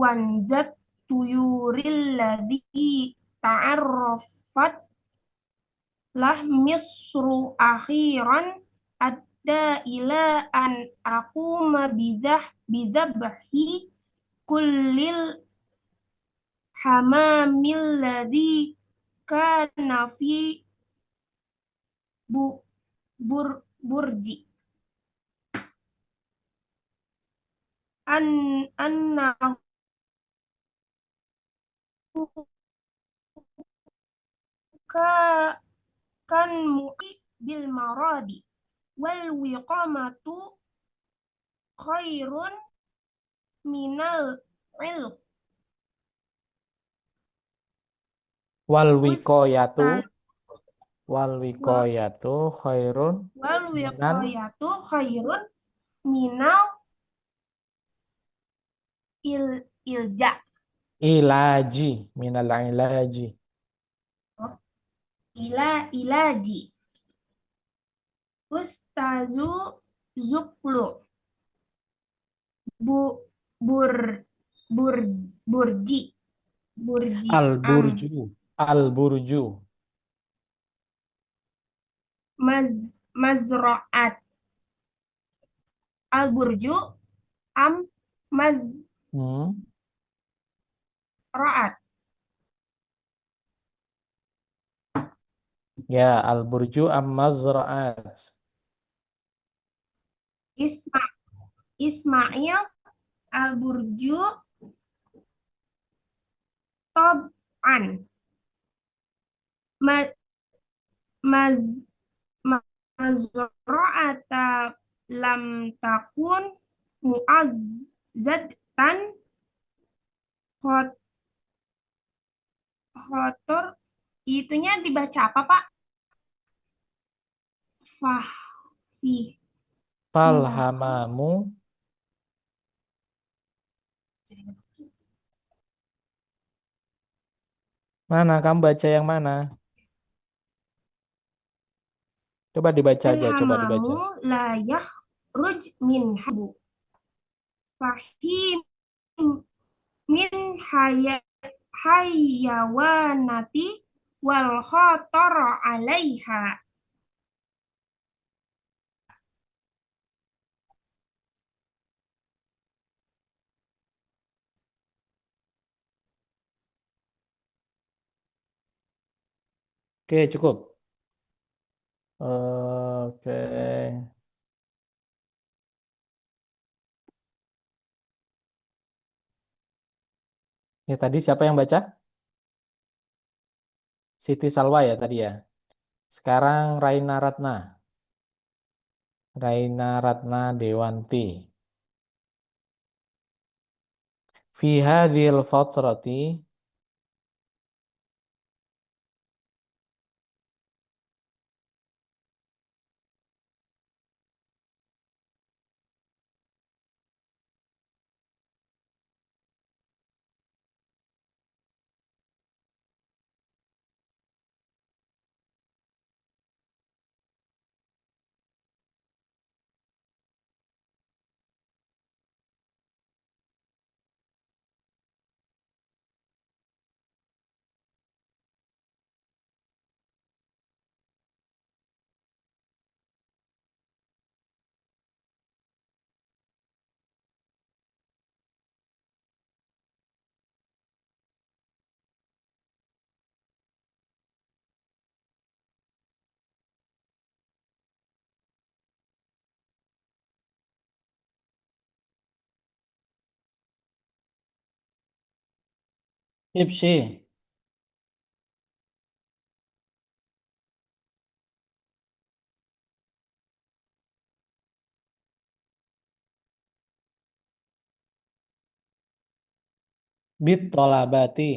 wanzat tuyuril ladzi ta'arrafat lah misru akhiran adda ila an aquma bidhabhi kullil hamamil ladzi kana fi bu, burji annahu ka kan mu'i bil maradi wal wiqamatu khairun minal ilm Wal wikoyatu, ustaz wal wa- wikoyatu khairun wal minan wiqayatu khairun minal ilja ilaji, minal ilaji. ilaji ustazu zuklu bu bur bur burji burji Al am burju, al burju. maz mazraat al burju am mazraat Hmm. Ya, al burju am mazra'at. Isma Ismail al burju tab'an ma, maz mazra'ata lam takun muazzatan khotor itunya dibaca apa Pak? Fahfi Fila Falhamamu, mana kamu baca yang mana? Coba dibaca aja, coba dibaca. Alhamamu la yakhruj min habu fahim min hayawanati wal khatar alaiha. Oke, cukup. Oke. Ya tadi siapa yang baca? Siti Salwa ya tadi ya. Sekarang Raina Ratna. Raina Ratna Dewanti. Fi hadhil fatrati Ipsi. Bit tolabati.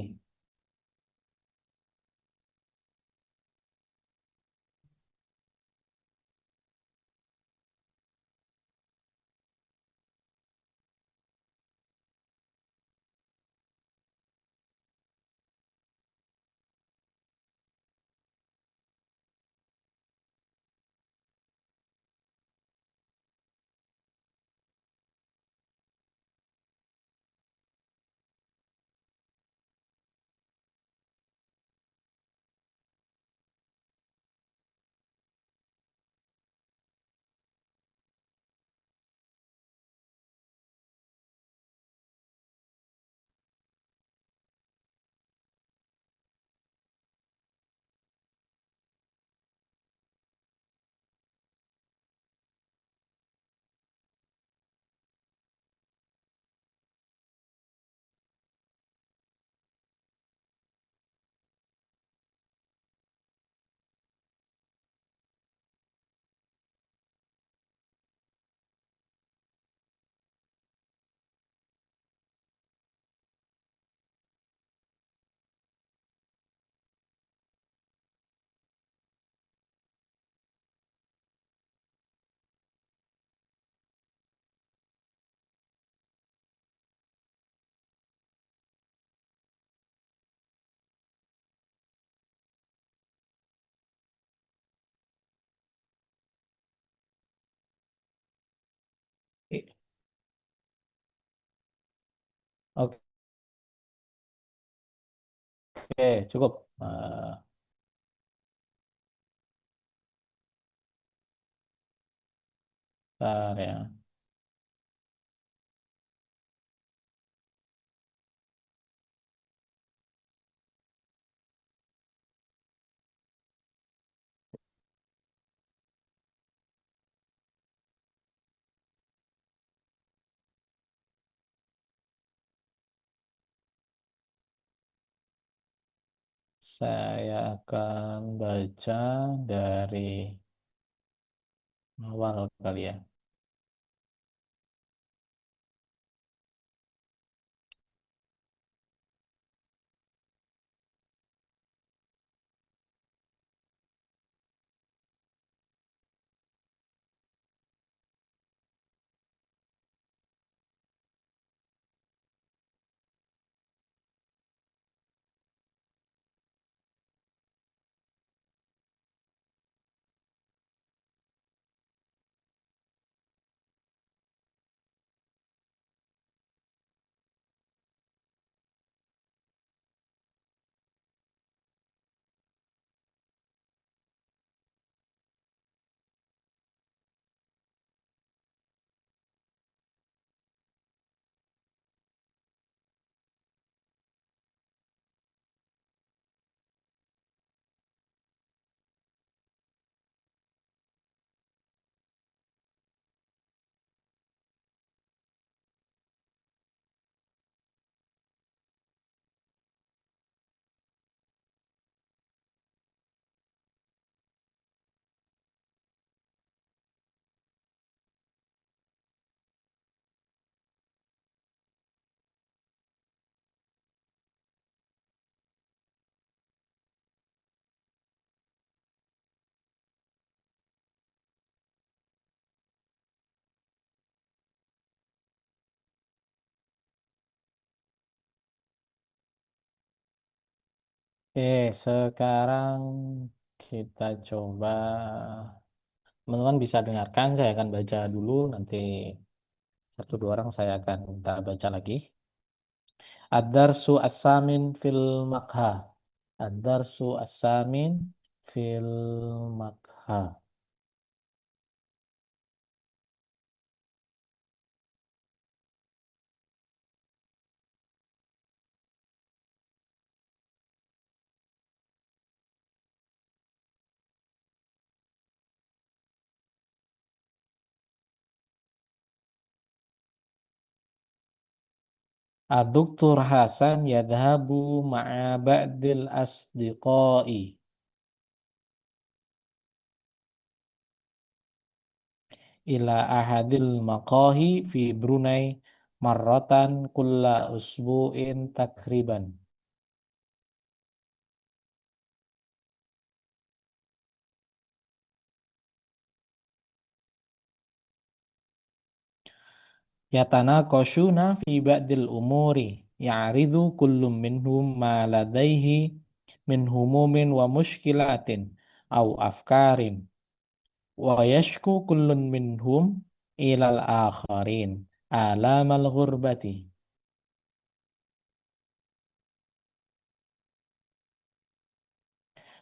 Oke, cukup. Bentar ya. Saya akan baca dari awal kali ya. Oke, sekarang kita coba. Teman-teman bisa dengarkan, saya akan baca dulu, nanti satu dua orang saya akan minta baca lagi. Ad-darsu as-samin fil makha. Ad-darsu as-samin fil makha. Ad-Doktor Hasan yadhabu ma'a ba'dil asdiqai ila ahadil maqahi fi Brunei marratan kulla usbu'in takriban. Yatanaqashuna fi ba'dil umuri ya'ridu kullum minhum ma ladaihi min humumin wa mushkilatin aw afkarin wa yashku kullun minhum ilal akharin alamal ghurbati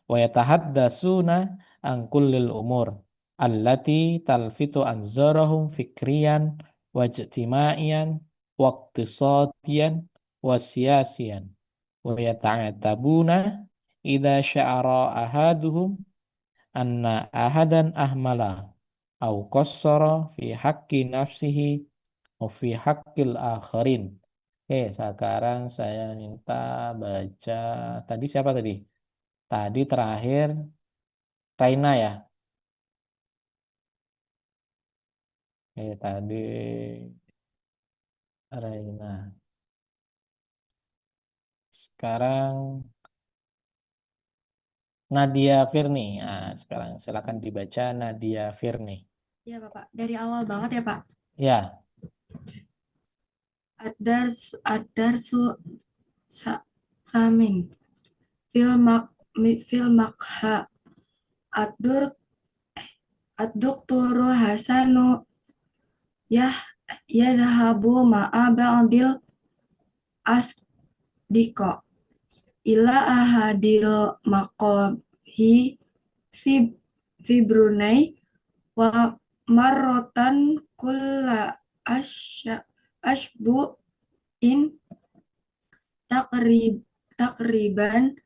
wa yatahaddatsuna an kullil umur allati talfitu anzarahum fikriyan wa ijtimaiyan wa iqtisadiyan wa siyasiyan wa yata'atabuna idza sya'ara ahaduhum anna ahadan ahmala au qassara fi haqqi nafsihi wa fi haqqil akharin. Oke, sekarang saya minta baca tadi siapa tadi? Tadi terakhir Raina ya. Tadi Raina. Sekarang Nadia Firni. Nah, sekarang silakan dibaca Nadia Firni. Ya, Bapak. Dari awal banget ya, Pak. Ya, Ad-darsu samin fil mak fil makha ad-dur ad-dokturu Hasanu yah yadhabu ma'a ba'dil asdiko ila ahadil maqahi fi fi Brunei wa marrotan kulla ashbu in takriban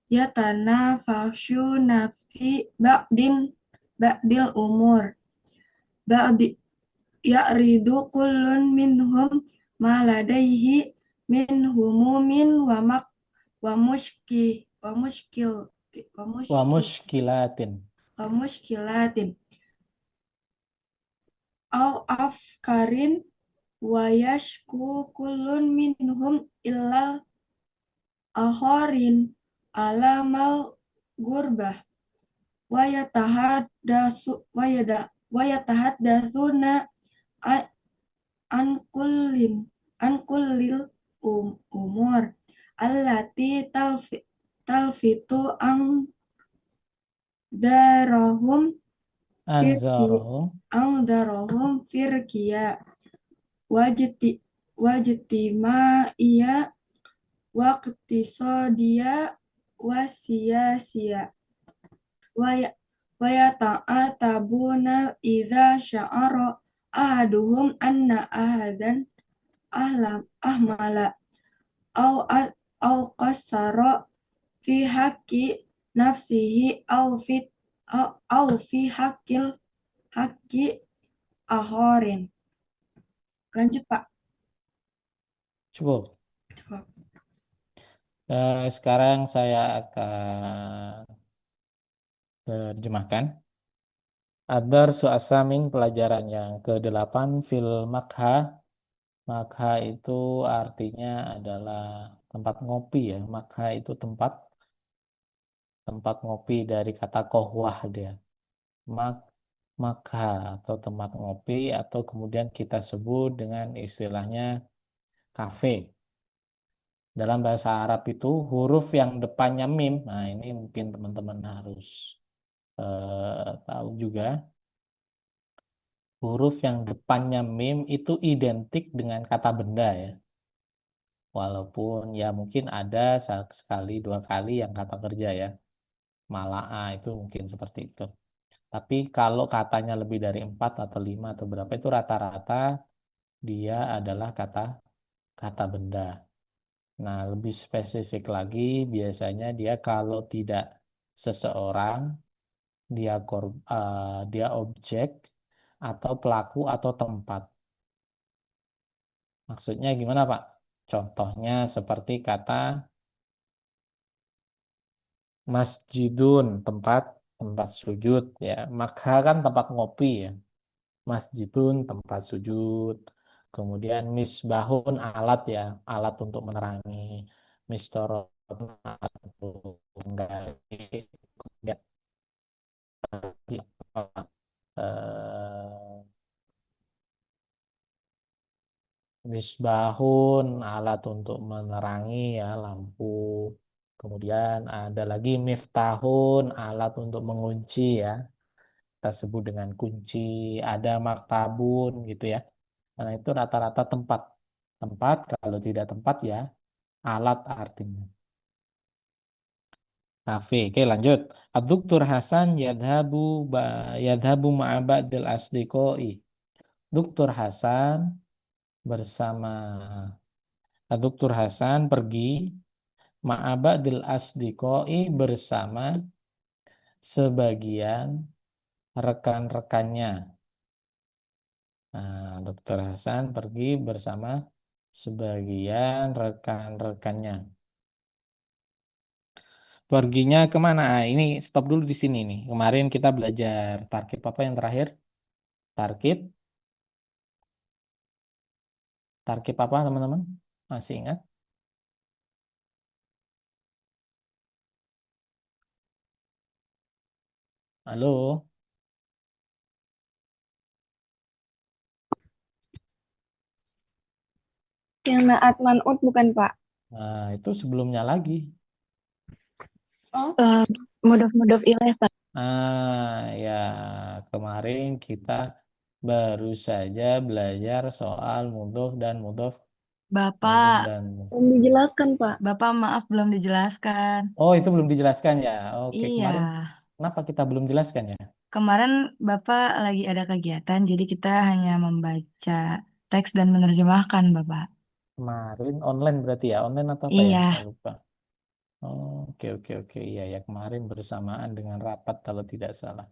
yatanafashuna fi ba'dil umur ba'di ya'ridu kullun minhum ma ladaihi min humumin wa Wa mushkilatin. mushkilatin au afkarin wa yashku kullun minhum illal akharin alamal gurbah wa yatahaddatsuna an kullil umur allati talfitu zarahum Anzarahum firkiya wajtimaiya waqtisadiya wasiyasiya wa yata'atabuna idza sya'ara ahaduhum anna ahadan ahmala au qassara fi haqqi nafsihi au fi haqqi akharin. Lanjut, Pak. Cukup. Cukup. Sekarang saya akan terjemahkan. Ad-darsu as-samin, pelajaran yang ke-8 fil makha. Makha itu artinya adalah tempat ngopi ya. Makha itu tempat ngopi, dari kata kohwah dia. Makha atau tempat ngopi, atau kemudian kita sebut dengan istilahnya kafe. Dalam bahasa Arab itu huruf yang depannya mim. Nah, ini mungkin teman-teman harus tahu juga. Huruf yang depannya mim itu identik dengan kata benda ya. Walaupun ya mungkin ada sekali dua kali yang kata kerja ya. Mala'a itu mungkin seperti itu. Tapi kalau katanya lebih dari 4 atau 5 atau berapa, itu rata-rata dia adalah kata benda. Nah, lebih spesifik lagi, biasanya dia kalau tidak seseorang, dia objek atau pelaku atau tempat. Maksudnya gimana, Pak? Contohnya seperti kata masjidun, tempat sujud ya. Maka kan tempat ngopi ya. Masjidun tempat sujud. Kemudian misbahun, alat ya, alat untuk menerangi. Mistorot alat untuk menggali. Kemudian eh, misbahun, alat untuk menerangi ya, lampu. Kemudian ada lagi miftahun, alat untuk mengunci ya. Kita sebut dengan kunci. Ada maktabun gitu ya. Karena itu rata-rata tempat. Tempat, kalau tidak tempat ya alat artinya. Kafe. Oke, lanjut. Ad-Doktor Hasan yadhabu ma'a ba'dil asdiqoi. Doktor Hasan bersama Doktor Hasan pergi ma'abadil asdiqoi bersama sebagian rekan-rekannya. Nah, Dokter Hasan pergi bersama sebagian rekan-rekannya. Perginya kemana? Ah, ini stop dulu di sini nih. Kemarin kita belajar tarkib apa yang terakhir? Tarkib. Tarkib apa teman-teman? Masih ingat? Halo? Yang naat man'ut bukan, Pak? Nah, itu sebelumnya lagi. Oh. Mudhof ilaih, Pak. Ya, kemarin kita baru saja belajar soal mudhof dan mudhof Mudhof Bapak, dan belum dijelaskan, Pak. Bapak maaf belum dijelaskan. oh itu belum dijelaskan ya. Oke, Iya, kemarin kenapa kita belum jelaskan ya? kemarin Bapak lagi ada kegiatan, jadi kita hanya membaca teks dan menerjemahkan, Bapak. Kemarin online berarti ya, online atau apa ya? Saya Iya, lupa. Oh, oke oke oke iya ya kemarin bersamaan dengan rapat kalau tidak salah.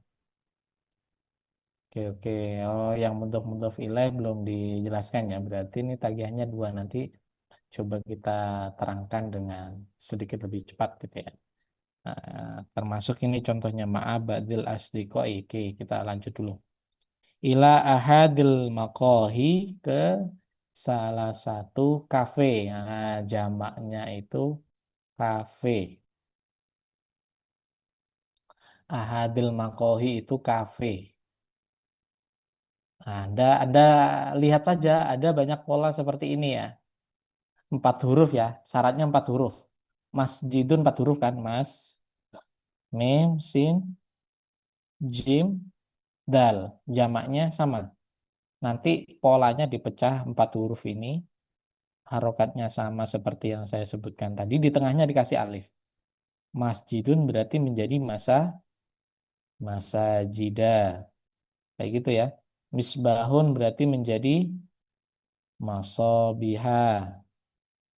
Oke oke. Oh yang mudhof ilaih belum dijelaskan ya. Berarti ini tagihannya dua nanti coba kita terangkan dengan sedikit lebih cepat gitu ya. Termasuk ini contohnya ma'abadil asdiqoi. Oke, kita lanjut dulu. Ila ahadil maqahi ke salah satu kafe. Nah, jamaknya itu kafe. Ahadil maqahi itu kafe. Nah, Anda lihat saja, ada banyak pola seperti ini ya. 4 huruf ya, syaratnya 4 huruf. Masjidun 4 huruf kan, Mas. Mim, Sin, Jim, Dal. Jamaknya sama. Nanti polanya dipecah 4 huruf ini. Harokatnya sama seperti yang saya sebutkan tadi. Di tengahnya dikasih alif. Masjidun berarti menjadi masa jida. Kayak gitu ya. Misbahun berarti menjadi masobiha.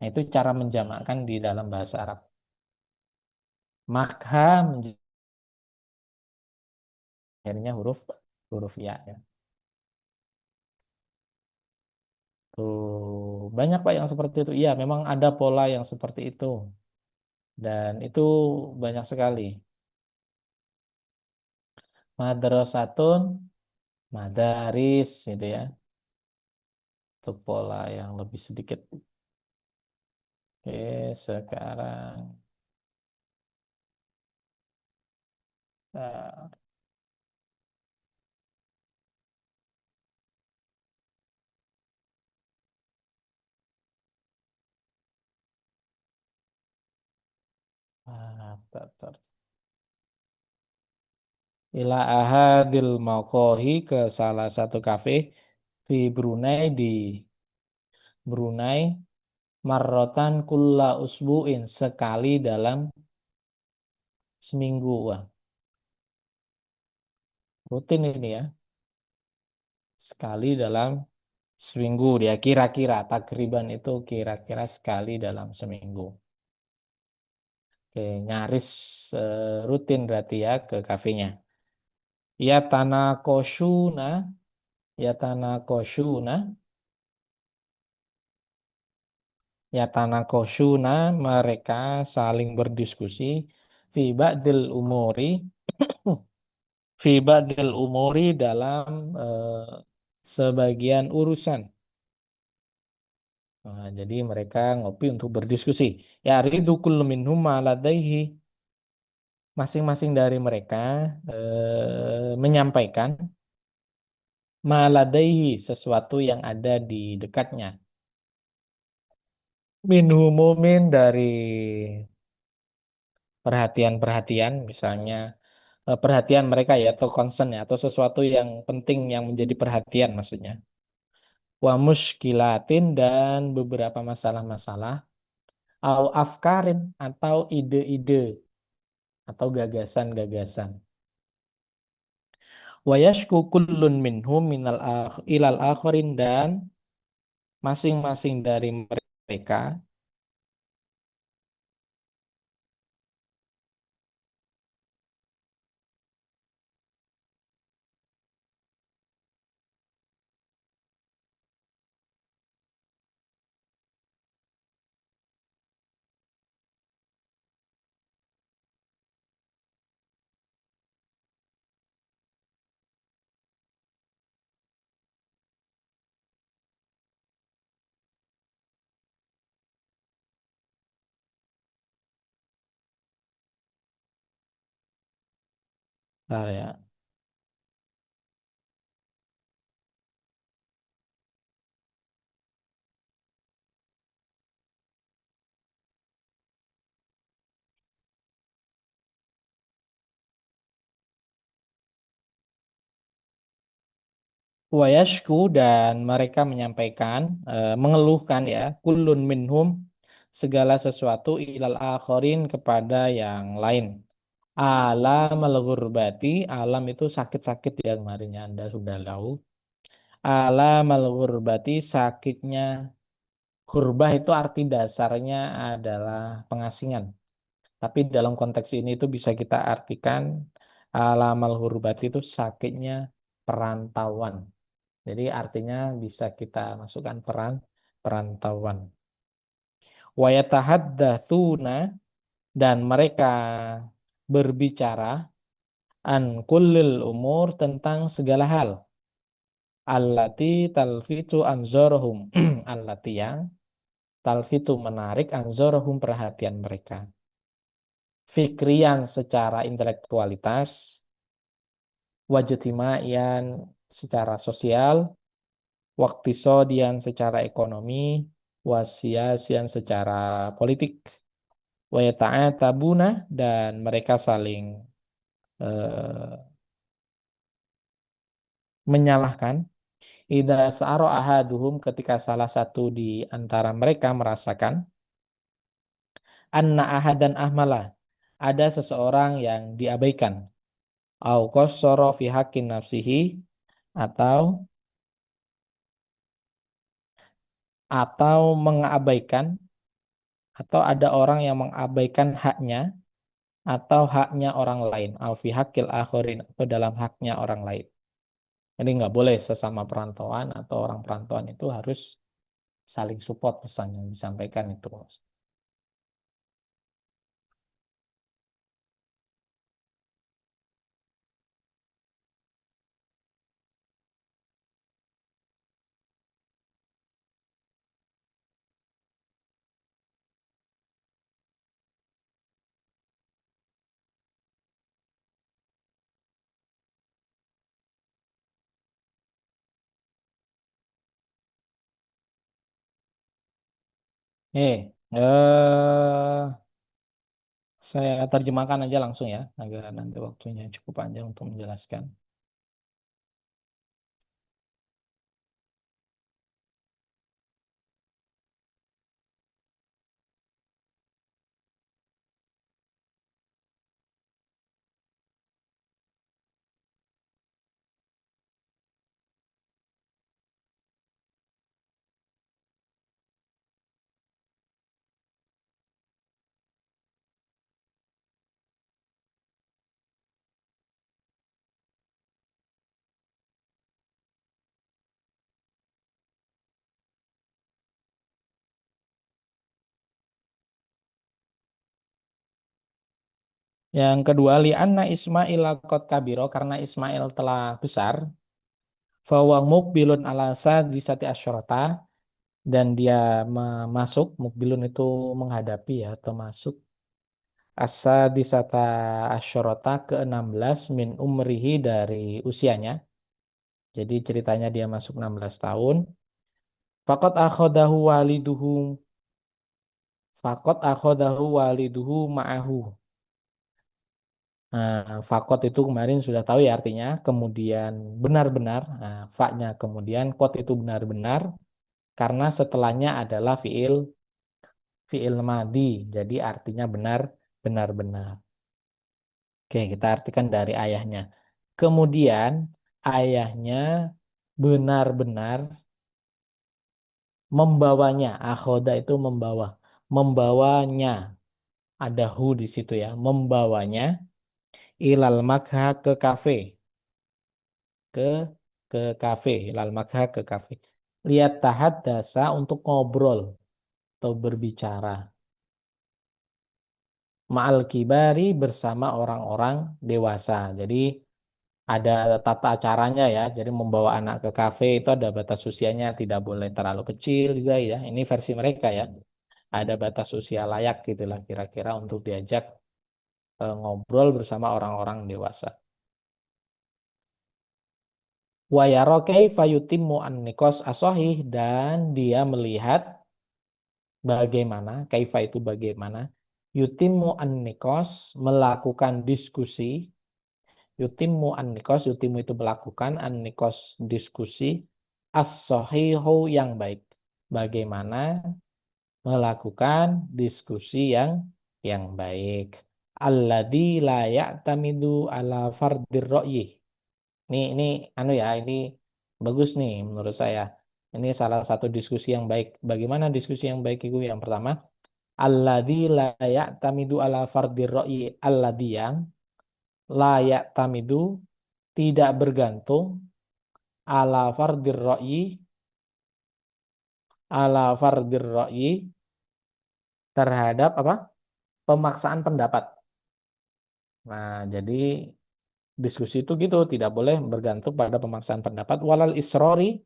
Nah, itu cara menjamakkan di dalam bahasa Arab. Makha menjadinya huruf huruf ya. Ya. Tuh, banyak Pak yang seperti itu. Iya, memang ada pola yang seperti itu. Dan itu banyak sekali. Madrasatun, madaris gitu ya. Itu pola yang lebih sedikit. Oke, sekarang eh, tar. Ila ahadil maqahi ke salah satu kafe di Brunei Brunei marrotan kulla usbu'in sekali dalam seminggu. Wah, rutin ini ya. Sekali dalam seminggu dia kira-kira takriban itu kira-kira sekali dalam seminggu. Oke, nyaris rutin berarti ya ke kafenya. Ya tanah koshuna, ya tanah koshuna, ya tanah koshuna mereka saling berdiskusi fi ba'dil umuri fi ba'dil umuri dalam sebagian urusan. Nah, jadi mereka ngopi untuk berdiskusi. Ya ridu kullu minhum ma ladaihi. Masing-masing dari mereka menyampaikan ma ladaihi sesuatu yang ada di dekatnya. Minhumumin dari perhatian-perhatian, misalnya perhatian mereka ya atau concern ya atau sesuatu yang penting yang menjadi perhatian maksudnya. Wa muskilatin dan beberapa masalah-masalah au afkarin atau ide-ide atau gagasan-gagasan. Wa yashku kullun minhum ilal akharin dan masing-masing dari mereka ya. Wayashku dan mereka menyampaikan, mengeluhkan ya, kullun minhum segala sesuatu ilal akharin kepada yang lain. Alam al-ghurbati, alam itu sakit-sakit ya kemarinnya Anda sudah tahu. Alam al-ghurbati, sakitnya gurbah itu arti dasarnya adalah pengasingan. Tapi dalam konteks ini itu bisa kita artikan alam al-ghurbati itu sakitnya perantauan. Jadi artinya bisa kita masukkan perantauan. Wa yatahaddatsuna, dan mereka berbicara an kullil umur, tentang segala hal. Allati talfitu anzorhum, allati yang talfitu menarik anzorhum perhatian mereka. Fikrian secara intelektualitas, wajtimaian secara sosial, waktisodian secara ekonomi, wasiasian secara politik, wa yata'atabuna, dan mereka saling eh, menyalahkan. Idza sa'ara ahaduhum, ketika salah satu di antara mereka merasakan anna ahadan ahmala, ada seseorang yang diabaikan, au qassara fi haqqin nafsihi, atau mengabaikan, atau ada orang yang mengabaikan haknya atau haknya orang lain, au fi haqqil akharin, atau dalam haknya orang lain. Jadi nggak boleh sesama perantauan atau orang perantauan itu harus saling support pesan yang disampaikan itu. Saya terjemahkan aja langsung ya, agar nanti waktunya cukup panjang untuk menjelaskan. Yang kedua, li'anna Ismail qad kabiro, karena Ismail telah besar, fawa mukbilun ala sadisati asyarata, dan dia masuk, mukbilun itu menghadapi ya, atau masuk, as-sadisata asyarata, ke-16 min umrihi, dari usianya. Jadi ceritanya dia masuk 16 tahun. Faqad akhodahu waliduhu, ma'ahu. Nah, fakot itu kemarin sudah tahu ya artinya, kemudian benar-benar. Nah, faknya kemudian kot itu benar-benar, karena setelahnya adalah fiil madi, jadi artinya benar-benar. Oke, kita artikan dari ayahnya. Kemudian ayahnya benar-benar membawanya. Akhoda itu membawanya. Ada hu di situ ya, membawanya ilal makha, ke kafe, ke kafe, ilal makha, ke kafe. Lihat tahad dasa, untuk ngobrol atau berbicara. Ma'al kibari, bersama orang-orang dewasa. Jadi ada tata acaranya ya. Jadi membawa anak ke kafe itu ada batas usianya, tidak boleh terlalu kecil juga ya. Ini versi mereka ya. Ada batas usia layak gitulah kira-kira untuk diajak ngobrol bersama orang-orang dewasa. Wa yara kaifa yutimmu an-niqash as-shahih, dan dia melihat bagaimana, kaifa itu bagaimana, yutimmu an-niqash, melakukan diskusi, Yutimu an-nikos, yutimu itu melakukan an-nikos diskusi as-sahihu yang baik. Bagaimana melakukan diskusi yang baik. Alladzi la ya'tamidu ala fardir ra'yi. Ini anu ya, ini bagus nih menurut saya. Ini salah satu diskusi yang baik. Bagaimana diskusi yang baik itu? Yang pertama, alladzi la ya'tamidu ala fardir ra'yi, alladzi yang la ya'tamidu tidak bergantung ala fardir ra'yi terhadap apa? Pemaksaan pendapat. Nah, jadi diskusi itu gitu, tidak boleh bergantung pada pemaksaan pendapat walal isrori,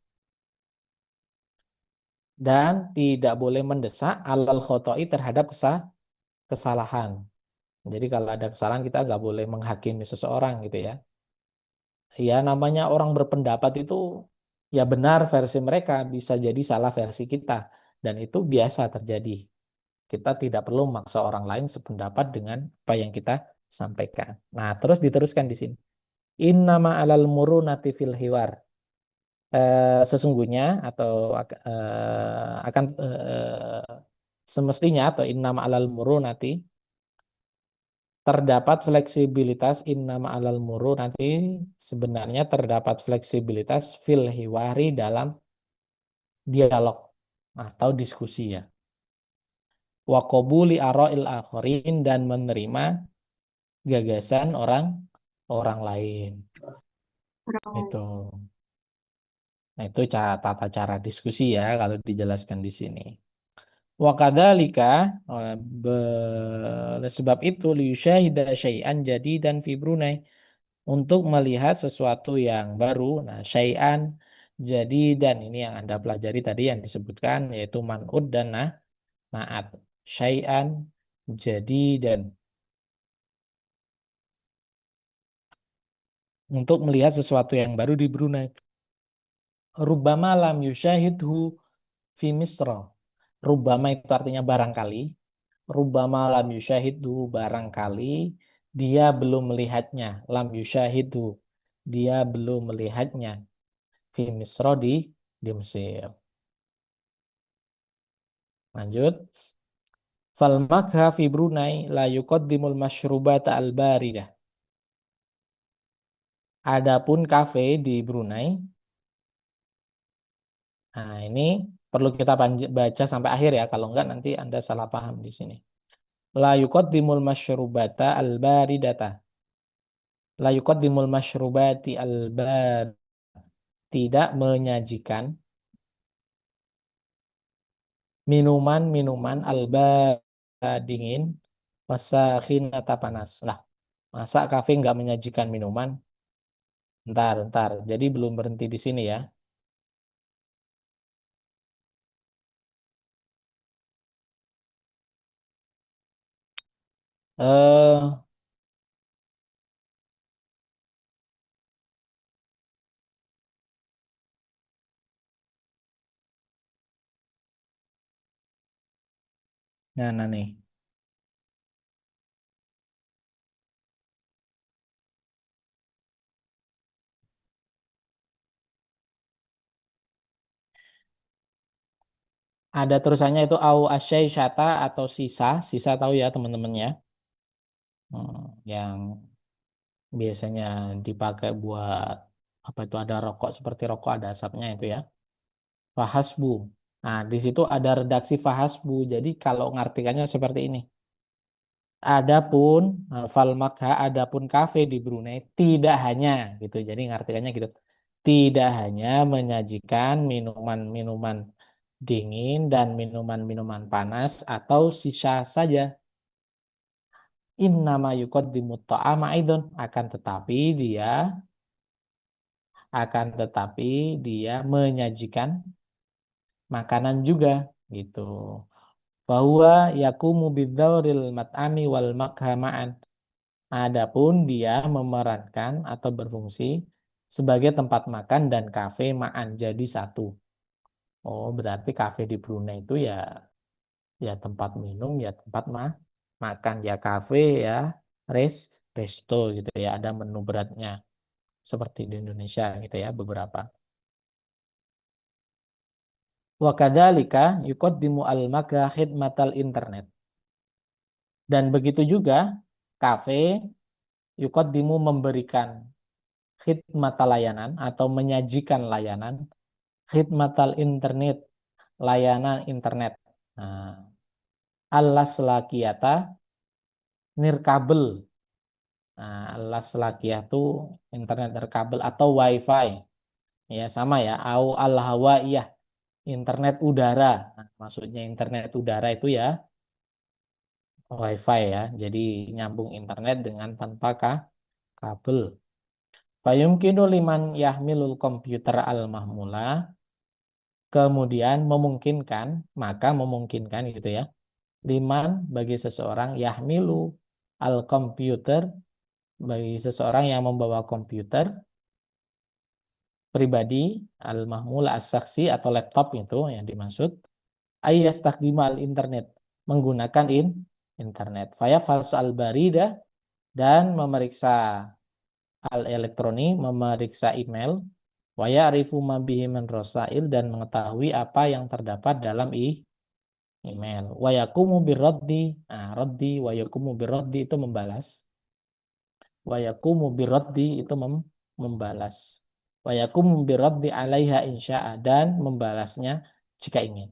dan tidak boleh mendesak alal khoto'i terhadap kesalahan. Jadi kalau ada kesalahan kita nggak boleh menghakimi seseorang gitu ya. Ya namanya orang berpendapat itu ya benar versi mereka, bisa jadi salah versi kita. Dan itu biasa terjadi. Kita tidak perlu memaksa orang lain sependapat dengan apa yang kita sampaikan. Nah, terus diteruskan di sini. Innama alal murunati fil hiwar. Sesungguhnya atau akan semestinya atau innama alal murunati terdapat fleksibilitas, innama alal murunati sebenarnya terdapat fleksibilitas fil hiwari dalam dialog atau diskusi ya. Wa qabuli ara'il akharin, dan menerima gagasan orang lain. Itu. Nah, itu tata cara diskusi ya kalau dijelaskan di sini. Wa kadzalika, oleh sebab itu liyusyahida syai'an jadidan fi Brunei, untuk melihat sesuatu yang baru. Nah, syai'an jadidan ini yang Anda pelajari tadi yang disebutkan yaitu man'ud dan na'at. Syai'an jadidan, untuk melihat sesuatu yang baru di Brunei. Rubbama lam yusyahidhu fi Misra. Rubbama itu artinya barangkali. Rubbama lam yusyahidhu, barangkali dia belum melihatnya. Lam yusyahidhu, dia belum melihatnya. Fi Misra, di Mesir. Lanjut. Fal makha fi Brunei la yuqaddimul masyrubata al-baridah. Adapun kafe di Brunei, nah ini perlu kita baca sampai akhir ya, kalau enggak nanti Anda salah paham di sini. La yuqaddimul masyrubata al-baridata. La yuqaddimul masyrubati al-bar, tidak menyajikan minuman-minuman al-bar, dingin, wasakhinata, panas. Lah, masa kafe enggak menyajikan minuman? Ntar. Jadi belum berhenti di sini ya. Eh, nah nih. Ada terusannya itu au asyai syata atau sisa tahu ya teman-temannya. Yang biasanya dipakai buat apa itu, ada rokok seperti rokok ada asapnya itu ya. Fahasbu. Nah, di situ ada redaksi fahasbu. Jadi kalau ngartikannya seperti ini. Adapun fal makha, adapun kafe di Brunei tidak hanya gitu. Jadi ngartikannya gitu. Tidak hanya menyajikan minuman-minuman dingin dan minuman-minuman panas atau sisa saja. Innama yuqaddimu ta'ama aidon, akan tetapi dia menyajikan makanan juga gitu. Bahwa yakumu bidzawril mat'ami wal makhama'an. Adapun dia memerankan atau berfungsi sebagai tempat makan dan kafe ma'an, jadi satu. Oh, berarti kafe di Brunei itu ya tempat minum, ya tempat makan, ya kafe, ya resto gitu ya, ada menu beratnya seperti di Indonesia gitu ya, beberapa. Wa kadzalika yuqaddimu al-maka khidmatal internet. Dan begitu juga kafe yuqaddimu memberikan khidmatal layanan atau menyajikan layanan khidmatal internet, layanan internet. Nah, al-laslakiyata nirkabel. Nah, al-laslakiyah itu internet nirkabel atau wifi. Ya sama ya, au al-hawaiyah internet udara. Nah, maksudnya internet udara itu ya wifi ya. Jadi nyambung internet dengan tanpa kabel. Fayumkinu liman yahmilul komputer al-mahmula. Kemudian memungkinkan, maka memungkinkan gitu ya. Liman bagi seseorang yahmilu al-komputer, bagi seseorang yang membawa komputer pribadi al-mahmula as-saksi atau laptop itu yang dimaksud ayyastakhdima al-internet, menggunakan internet. Fayafalsu al-barida, dan memeriksa al-elektroni, memeriksa email, wa ya'rifu ma bihi min rasail, dan mengetahui apa yang terdapat dalam email. Wa yaqumu birraddi, raddi, wa yaqumu birraddi itu membalas. Wa yaqumu birraddi itu membalas. Wa yaqumu birraddi 'alaiha insya'a, dan membalasnya jika ingin.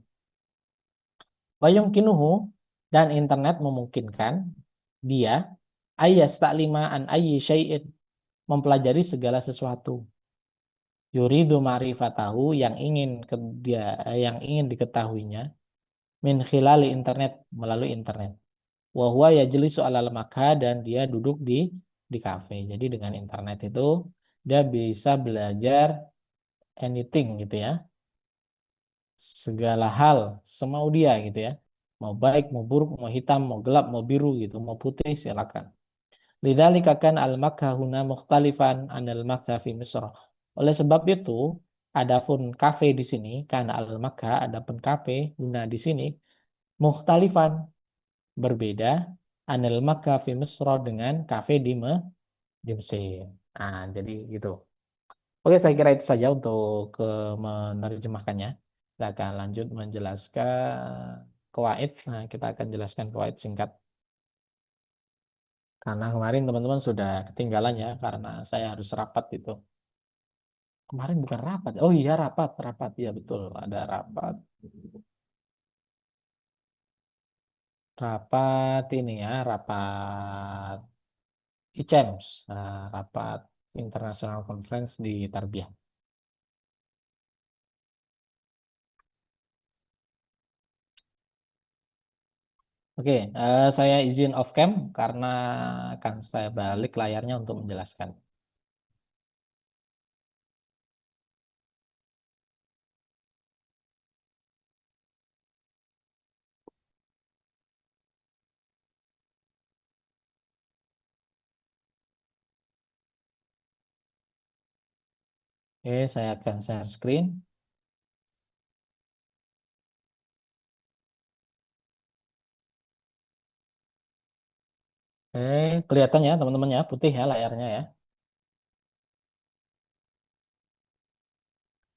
Wa yumkinuhu, dan internet memungkinkan dia ayyastaklima an ayyi syai'in, mempelajari segala sesuatu. Yuridu ma'rifatahu, yang ingin diketahuinya, min khilali internet, melalui internet. Wa huwa yajlisu 'alal makha, dan dia duduk di kafe. Jadi dengan internet itu dia bisa belajar anything gitu ya. Segala hal semau dia gitu ya. Mau baik, mau buruk, mau hitam, mau gelap, mau biru gitu, mau putih silakan. Lidzalika kan al-makha huna mukhtalifan anil makha fi Misr. Oleh sebab itu, adapun kafe di sini, kan al-makha, adapun kafe huna di sini mukhtalifan, berbeda anil makha fi Misr, dengan kafe di Mesir. Nah, jadi gitu. Oke, saya kira itu saja untuk menerjemahkannya. Kita akan lanjut menjelaskan qawaid. Nah, kita akan jelaskan qawaid singkat. Karena kemarin teman-teman sudah ketinggalan ya, karena saya harus rapat itu. Kemarin bukan rapat. Oh iya, rapat. Ya betul, ada rapat. Rapat ini ya, rapat ICEMS, rapat International Conference di Tarbiyah. Oke, saya izin off cam karena akan saya balik layarnya untuk menjelaskan. Oke, saya akan share screen. Oke, kelihatan ya teman-teman ya, putih ya layarnya ya.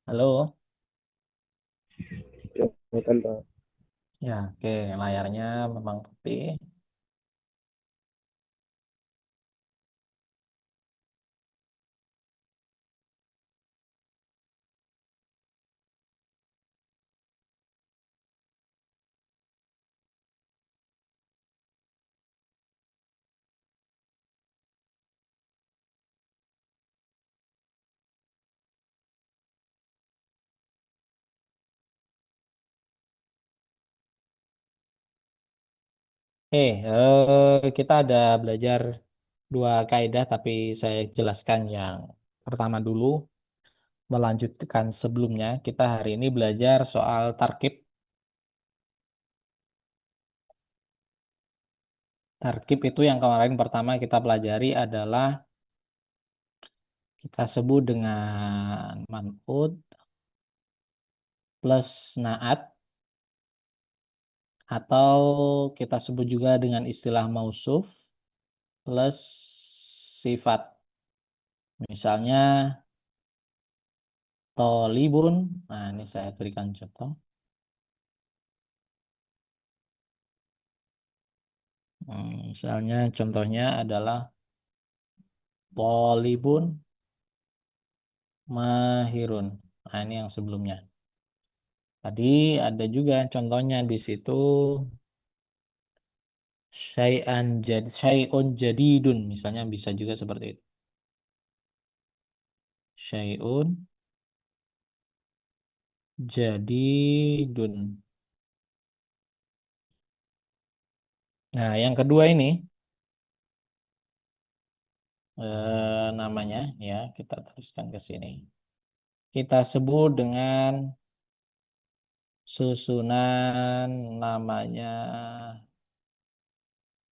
Halo. Ya, oke, layarnya memang putih. Kita ada belajar dua kaidah, tapi saya jelaskan yang pertama dulu. Melanjutkan sebelumnya, kita hari ini belajar soal tarkib. Tarkib itu yang kemarin pertama kita pelajari adalah kita sebut dengan man'ut plus na'at, atau kita sebut juga dengan istilah mausuf plus sifat. Misalnya tolibun. Nah, ini saya berikan contoh. Misalnya contohnya adalah tolibun mahirun. Nah, ini yang sebelumnya. Tadi ada juga contohnya di situ syai'un jadidun, misalnya bisa juga seperti itu. Syai'un jadidun. Nah, yang kedua ini namanya ya, kita teruskan ke sini. Kita sebut dengan susunan namanya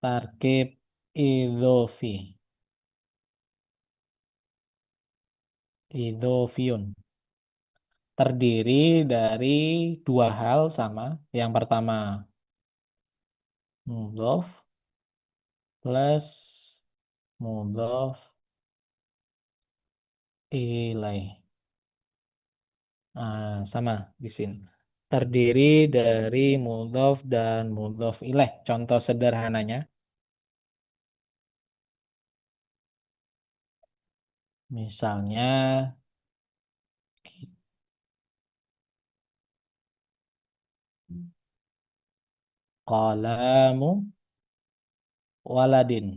tarkib idhofi. Idhofiyun. Terdiri dari dua hal sama. Yang pertama mudhof plus mudhof ilaih. Sama di sini. Terdiri dari mudhof dan mudhof ilaih. Contoh sederhananya. Misalnya qalamu waladin.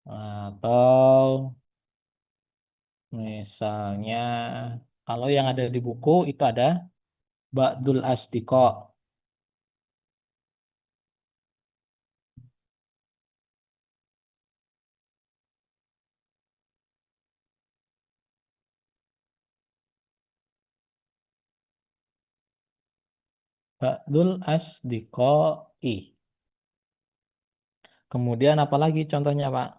Atau misalnya kalau yang ada di buku itu ada ba'dul asdiqa. Ba'dul asdiqai. Kemudian apalagi contohnya, Pak?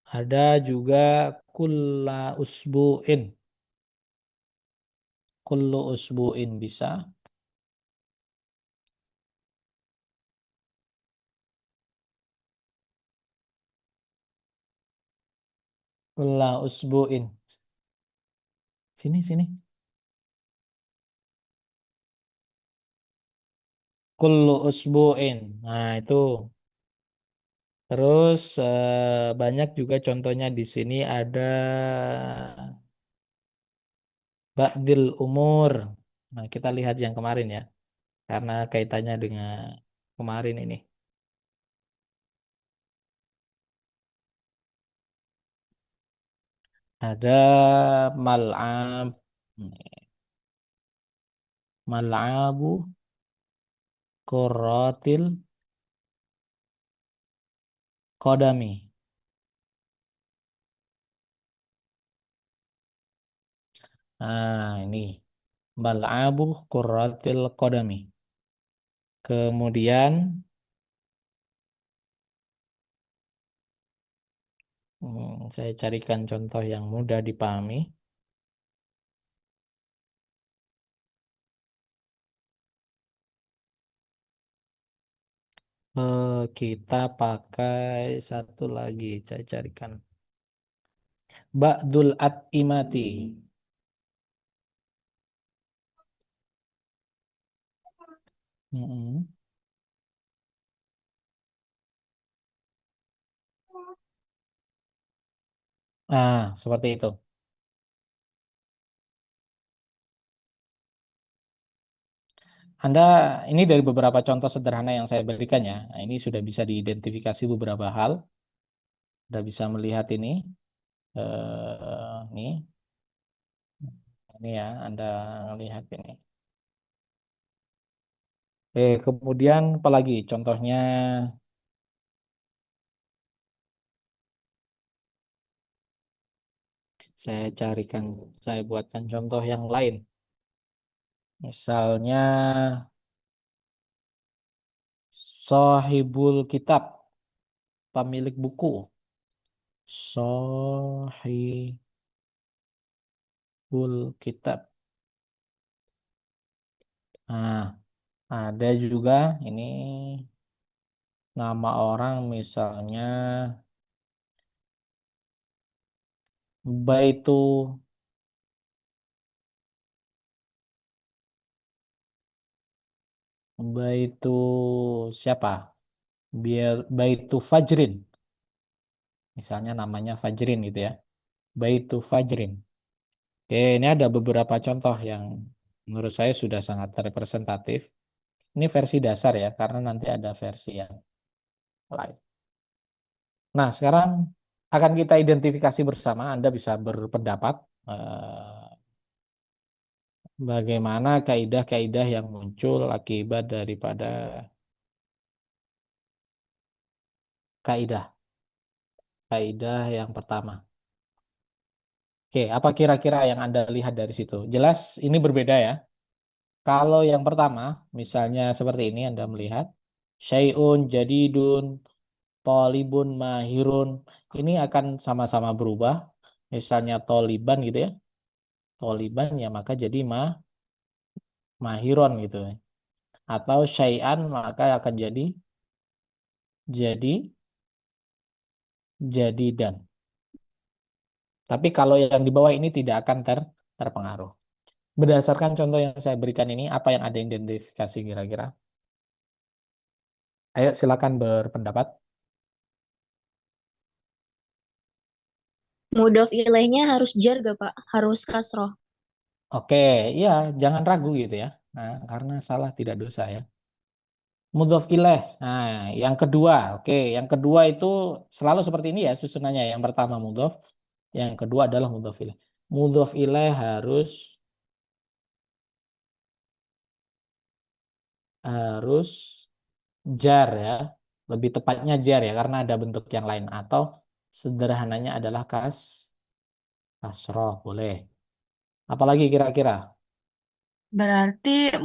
Ada juga kulla usbu'in. Kullu usbu'in bisa. Kulla usbu'in. Sini, sini. Kullu usbu'in. Nah, itu. Terus banyak juga contohnya di sini ada ba'dil umur. Nah, kita lihat yang kemarin ya. Karena kaitannya dengan kemarin ini. Ada mal'ab. Mal'abu qurratil qadami. Ini mal'abu qurratil qadami. Kemudian saya carikan contoh yang mudah dipahami. Kita pakai satu lagi, saya carikan. Ba'dul at'imati. Mm-mm. Seperti itu. Anda ini dari beberapa contoh sederhana yang saya berikan ya. Nah, ini sudah bisa diidentifikasi beberapa hal. Sudah bisa melihat ini. Ini, ini ya, Anda lihat ini. Kemudian apalagi contohnya saya carikan, saya buatkan contoh yang lain. Misalnya sahibul kitab, pemilik buku. Sahibul kitab. Nah, ada juga ini Nama orang misalnya Baitu Baitu siapa? Baitu Fajrin. Misalnya namanya Fajrin gitu ya. Baitu Fajrin. Oke, ini ada beberapa contoh yang menurut saya sudah sangat representatif. Ini versi dasar ya, karena nanti ada versi yang lain. Nah, sekarang akan kita identifikasi bersama. Anda bisa berpendapat bagaimana kaidah-kaidah yang muncul akibat daripada kaidah yang pertama. Oke, apa kira-kira yang Anda lihat dari situ? Jelas ini berbeda ya. Kalau yang pertama, misalnya seperti ini Anda melihat syai'un jadidun tolibun mahirun, ini akan sama-sama berubah. Misalnya toliban gitu ya. Toliban ya maka jadi mahiron gitu ya. Atau syai'an maka akan jadi jadidan. Tapi kalau yang di bawah ini tidak akan terpengaruh. Berdasarkan contoh yang saya berikan ini, apa yang ada identifikasi kira-kira? Ayo silakan berpendapat. Mudhof ilaihnya harus jar gak, Pak? Harus kasroh. Oke, ya jangan ragu gitu ya. Nah, karena salah tidak dosa ya. Mudhof ilaih. Nah, yang kedua, oke, yang kedua itu selalu seperti ini ya susunannya. Yang pertama mudhof, yang kedua adalah mudhof ilaih. Mudhof ilaih harus jar ya. Lebih tepatnya jar ya karena ada bentuk yang lain atau sederhananya adalah kasroh boleh. Apalagi kira-kira? Berarti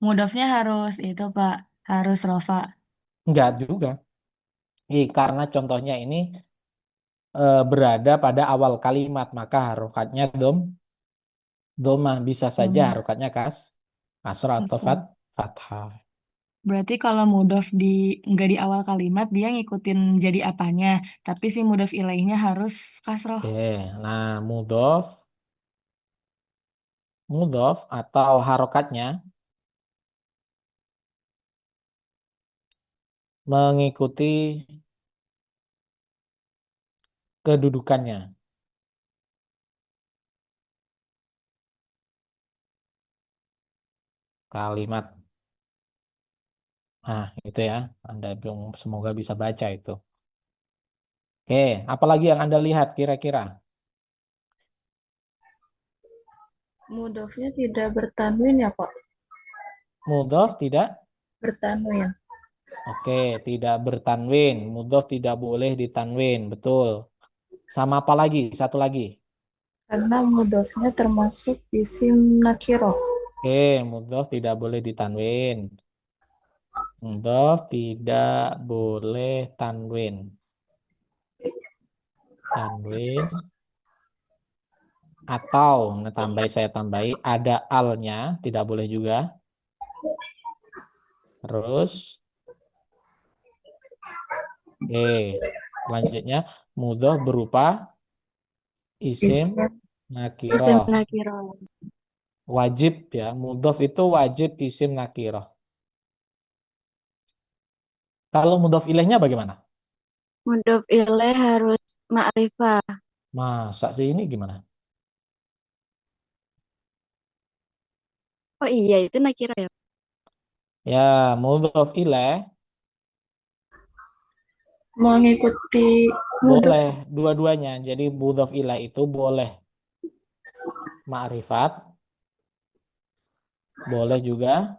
mudofnya harus itu Pak, harus rofa. Enggak juga. Karena contohnya ini berada pada awal kalimat maka harokatnya doma bisa saja Doma. harokatnya kasroh atau Kasroh. fathah. Berarti kalau mudof nggak di awal kalimat dia ngikutin jadi apanya, tapi si mudof ilaihnya harus kasroh. Oke, nah mudof atau harokatnya mengikuti kedudukannya. Kalimat. Nah, itu ya. Anda belum semoga bisa baca itu. Oke, apalagi yang Anda lihat kira-kira? Mudofnya tidak bertanwin ya, Pak? Mudhof tidak? Bertanwin. Oke, tidak bertanwin. Mudhof tidak boleh ditanwin, betul. Sama apa lagi? Satu lagi. Karena mudofnya termasuk isim nakiroh. Oke, mudhof tidak boleh ditanwin. Mudhof tidak boleh tanwin. Tanwin. Atau saya tambahi ada alnya, tidak boleh juga. Terus, selanjutnya mudhof berupa isim Isim nakiroh. nakiroh. Wajib ya, mudhof itu wajib isim nakiroh. Kalau mudhof ilaihnya bagaimana? Mudof ilaih harus ma'rifah. Masa sih ini gimana? Oh iya, itu nakirah ya. Ya, mudhof ilaih Mengikuti mudof. boleh dua-duanya. Jadi mudhof ilaih itu boleh ma'rifat, boleh juga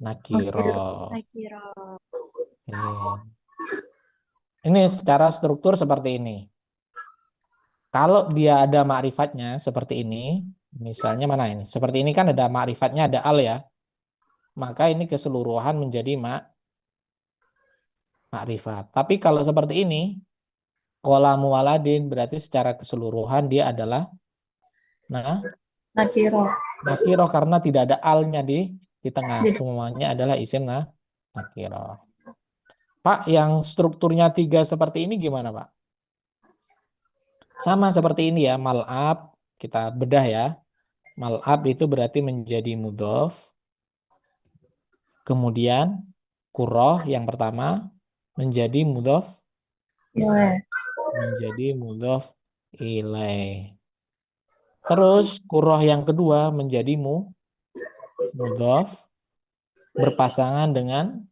nakiroh. Nakiroh. Ini secara struktur seperti ini. Kalau dia ada ma'rifatnya seperti ini, misalnya mana ini? Seperti ini kan ada ma'rifatnya, ada al ya. Maka ini keseluruhan menjadi ma'rifat. Tapi kalau seperti ini, qolamu waladin berarti secara keseluruhan dia adalah Nakiroh. nakiroh karena tidak ada alnya di tengah. Semuanya adalah isim Nakirah. Pak, yang strukturnya 3 seperti ini gimana, Pak? Sama seperti ini ya, mal'ab. Kita bedah ya. Mal'ab itu berarti menjadi mudhof. Kemudian kuroh yang pertama menjadi mudhof Ilaih. ilaih. Terus kuroh yang kedua menjadi mudhof berpasangan dengan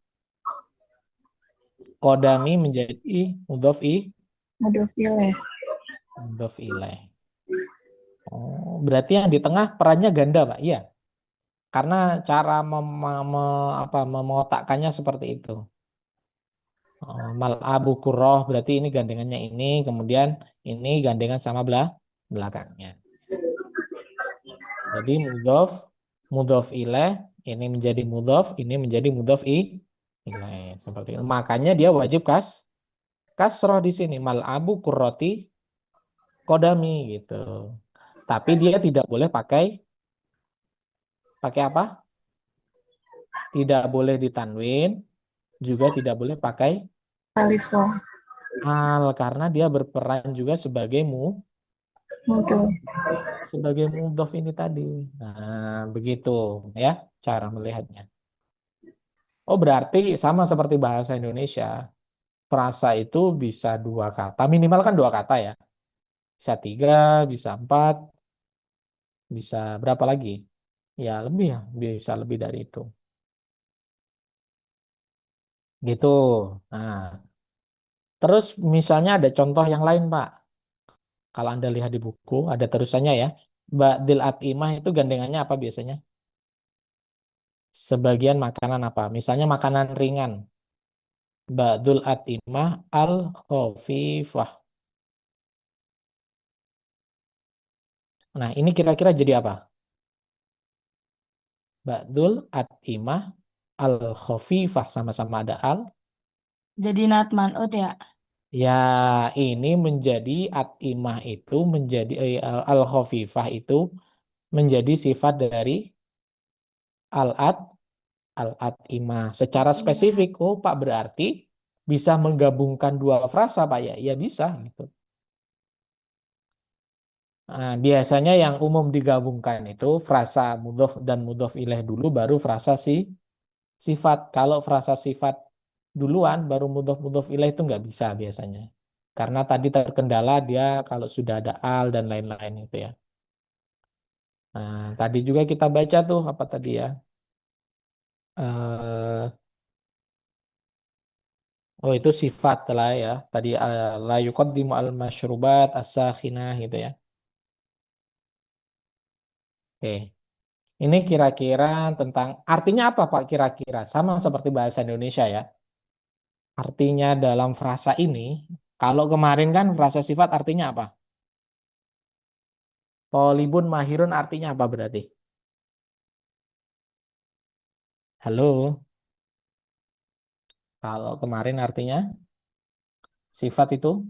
kodami menjadi mudhof Mudhof ilaih. ilaih. Oh, berarti yang di tengah perannya ganda, Pak. Iya. Karena cara mengotakkannya seperti itu. Oh, mal'abu kuroh berarti ini gandengannya ini, kemudian ini gandengan sama belakangnya. Jadi mudhof ilaih, ini menjadi mudhof, ini menjadi mudhof ilaih. Seperti itu. Makanya dia wajib kasroh di sini, mal'abu kurroti kodami gitu. Tapi dia tidak boleh pakai apa? Tidak boleh ditanwin, juga tidak boleh pakai Alif lam. al, karena dia berperan juga sebagai Mudhof. mudhof ini tadi. Nah, begitu ya cara melihatnya. Oh, berarti sama seperti bahasa Indonesia. Frasa itu bisa 2 kata, minimal kan 2 kata ya. Bisa 3, bisa 4, bisa berapa lagi? Ya lebih ya, bisa lebih dari itu. Gitu. Nah, terus misalnya ada contoh yang lain, Pak. Kalau Anda lihat di buku, ada terusannya ya. Ba'dil at'imah itu gandengannya apa biasanya? Sebagian makanan apa? Misalnya makanan ringan. Ba'dul at'imah al-khafifah. Nah, ini kira-kira jadi apa? Ba'dul at'imah al-khafifah. Sama-sama ada al. Jadi not man'ut ya. Ya, ini menjadi at'imah itu menjadi al-khafifah itu menjadi sifat dari al-at al-at'imah. Secara spesifik, oh Pak berarti bisa menggabungkan 2 frasa Pak ya? Ya bisa gitu. Nah, biasanya yang umum digabungkan itu frasa mudhof dan mudhof ilaih dulu baru frasa sifat. Kalau frasa sifat duluan baru mudhof ilaih itu nggak bisa biasanya. Karena tadi terkendala dia kalau sudah ada al dan lain-lain itu ya. Nah, tadi juga kita baca tuh apa tadi ya? Eh, oh itu sifat lah ya. Tadi la yuqaddimu al masyrubat as-sakhinah gitu ya. Oke. Ini kira-kira tentang artinya apa Pak kira-kira? Sama seperti bahasa Indonesia ya. Artinya dalam frasa ini, kalau kemarin kan frasa sifat artinya apa? Tolibun mahirun artinya apa berarti? Halo, kalau kemarin artinya sifat itu?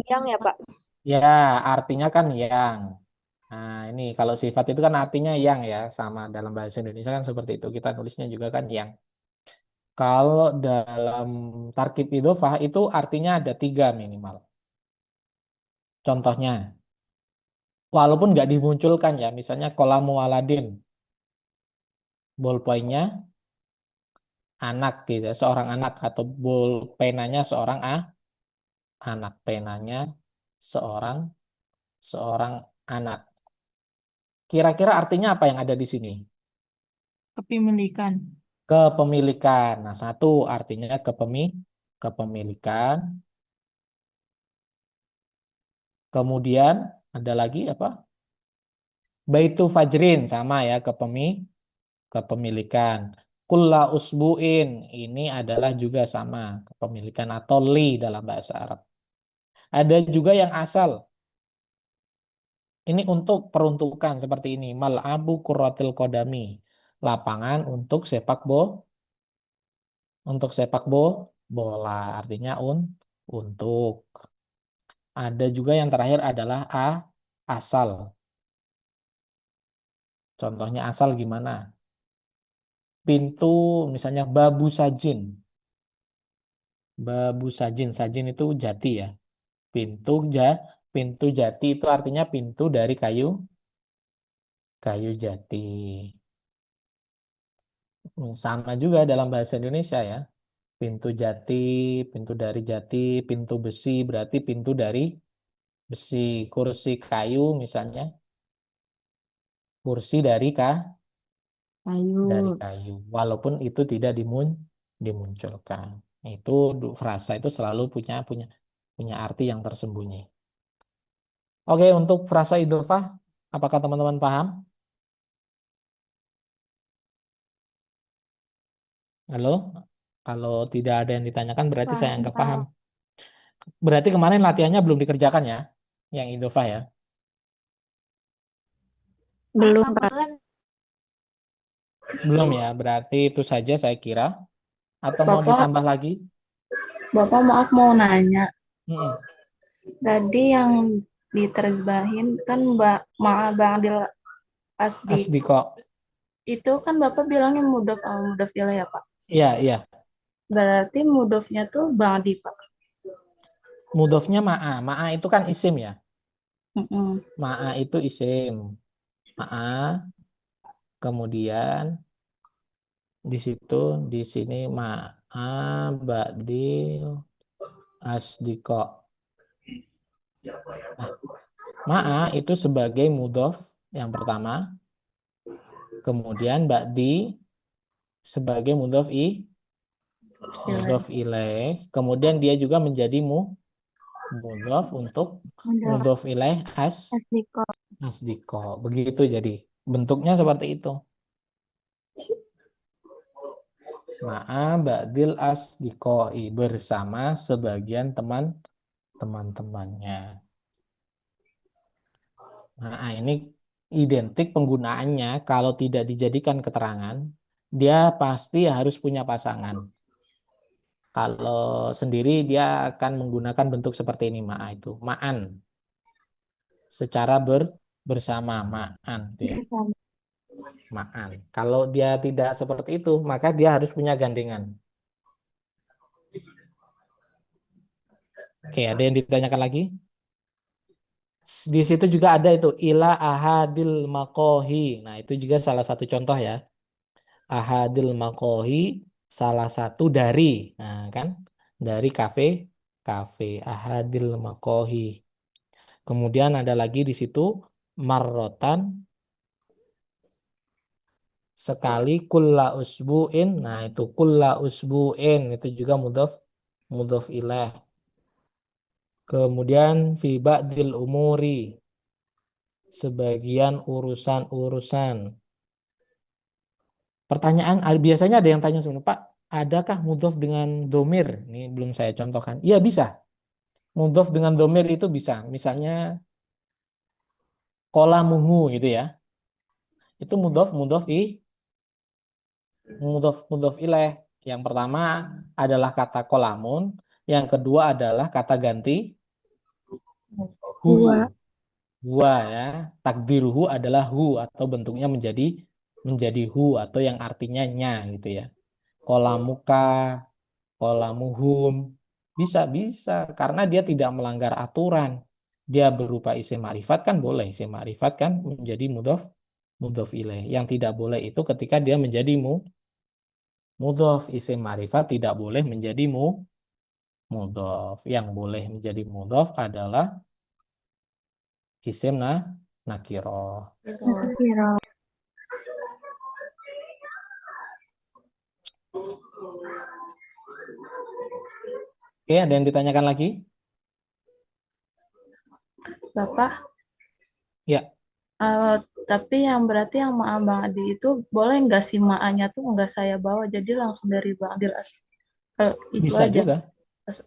Yang ya, Pak. Ya, artinya kan yang. Nah, ini kalau sifat itu kan artinya yang ya, sama dalam bahasa Indonesia kan seperti itu. Kita nulisnya juga kan yang. Kalau dalam tarkib idhofah itu artinya ada 3 minimal. Contohnya, walaupun nggak dimunculkan ya, misalnya kolamu Aladin, ballpointnya anak gitu, ya, seorang anak atau penanya seorang anak, penanya seorang seorang anak. Kira-kira artinya apa yang ada di sini? Kepemilikan. Kepemilikan. Nah, satu artinya kepemilikan. Kemudian ada lagi apa? Baitu fajrin sama ya kepemilikan. Kulla usbu'in ini adalah juga sama kepemilikan atau li dalam bahasa Arab. Ada juga yang asal. Ini untuk peruntukan seperti ini. Mal'abu kurratil kodami. Lapangan untuk bola. Artinya untuk. Ada juga yang terakhir adalah asal. Contohnya asal gimana? pintu, misalnya babu sajin. Babu sajin, sajin itu jati ya. Pintu pintu jati itu artinya pintu dari kayu jati. Sama juga dalam bahasa Indonesia ya. Pintu jati, pintu dari jati, pintu besi berarti pintu dari besi. Kursi kayu misalnya, kursi dari Kayu. kayu. Walaupun itu tidak dimunculkan. Itu frasa itu selalu punya punya punya arti yang tersembunyi. Oke, untuk frasa idhofah, apakah teman-teman paham? Halo? Kalau tidak ada yang ditanyakan berarti saya anggap paham. Berarti kemarin latihannya belum dikerjakan ya, yang idhofah ya? Belum, Pak. Belum ya, berarti itu saja saya kira. Atau mau Bapak, ditambah lagi? Bapak maaf mau nanya. Mm-mm. Tadi yang diterjemahin kan Bang Adil Asdi. Asdiko. Itu kan Bapak bilangnya mudhof al mudhof ilaih ya, Pak. Iya, iya. Berarti mudhofnya tuh Bang Adi, Pak. Mudhofnya ma'a. Ma'a itu kan isim ya. Mm-mm. Ma'a itu isim. Ma'a. Kemudian di situ, di sini ma'a ba'dil asdiko. Nah, ma'a itu sebagai mudhof yang pertama. Kemudian ba'di sebagai mudhof mudhof ilaih. Kemudian dia juga menjadi mudhof untuk mudhof ilaih asdiko. Begitu jadi. Bentuknya seperti itu. Ma'a ba'dil asdikoi bersama sebagian teman-temannya. Nah, ini identik penggunaannya kalau tidak dijadikan keterangan, dia pasti harus punya pasangan. Kalau sendiri dia akan menggunakan bentuk seperti ini, ma'a itu. Ma'an. Secara bersama, ma'an. Ya. Ma'an. Kalau dia tidak seperti itu, maka dia harus punya gandengan. Oke, ada yang ditanyakan lagi? Di situ juga ada itu ila ahadil makohi. Nah, itu juga salah satu contoh ya. Ahadil makohi salah satu dari. Nah, kan? Dari kafe ahadil makohi. Kemudian ada lagi di situ marrotan sekali kulla usbu'in. Nah, itu kulla usbu'in itu juga mudhof ilaih. Kemudian fi ba'dil umuri sebagian urusan-urusan. Pertanyaan biasanya ada yang tanya sebenarnya, Pak, adakah mudhof dengan domir? Ini belum saya contohkan. Iya bisa. Mudhof dengan domir itu bisa. Misalnya kolamuhu gitu ya. Itu mudhof ilaih. Yang pertama adalah kata kolamun, yang kedua adalah kata ganti hu. Huwa ya. Takdiruhu adalah hu atau bentuknya menjadi hu atau yang artinya nya gitu ya. Kolamuka, kolamuhum. Bisa karena dia tidak melanggar aturan. Dia berupa isim ma'rifat kan boleh. Isim ma'rifat kan menjadi mudhof ilaih. Yang tidak boleh itu ketika dia menjadi mudhof. Isim ma'rifat tidak boleh menjadi mudhof. Yang boleh menjadi mudhof adalah isim nakiroh. Oke, ada yang ditanyakan lagi? Bapak, Ya, tapi yang berarti yang ma Bang Adi itu boleh nggak sih ma-nya tuh nggak saya bawa jadi langsung dari Bang Adil itu bisa aja juga.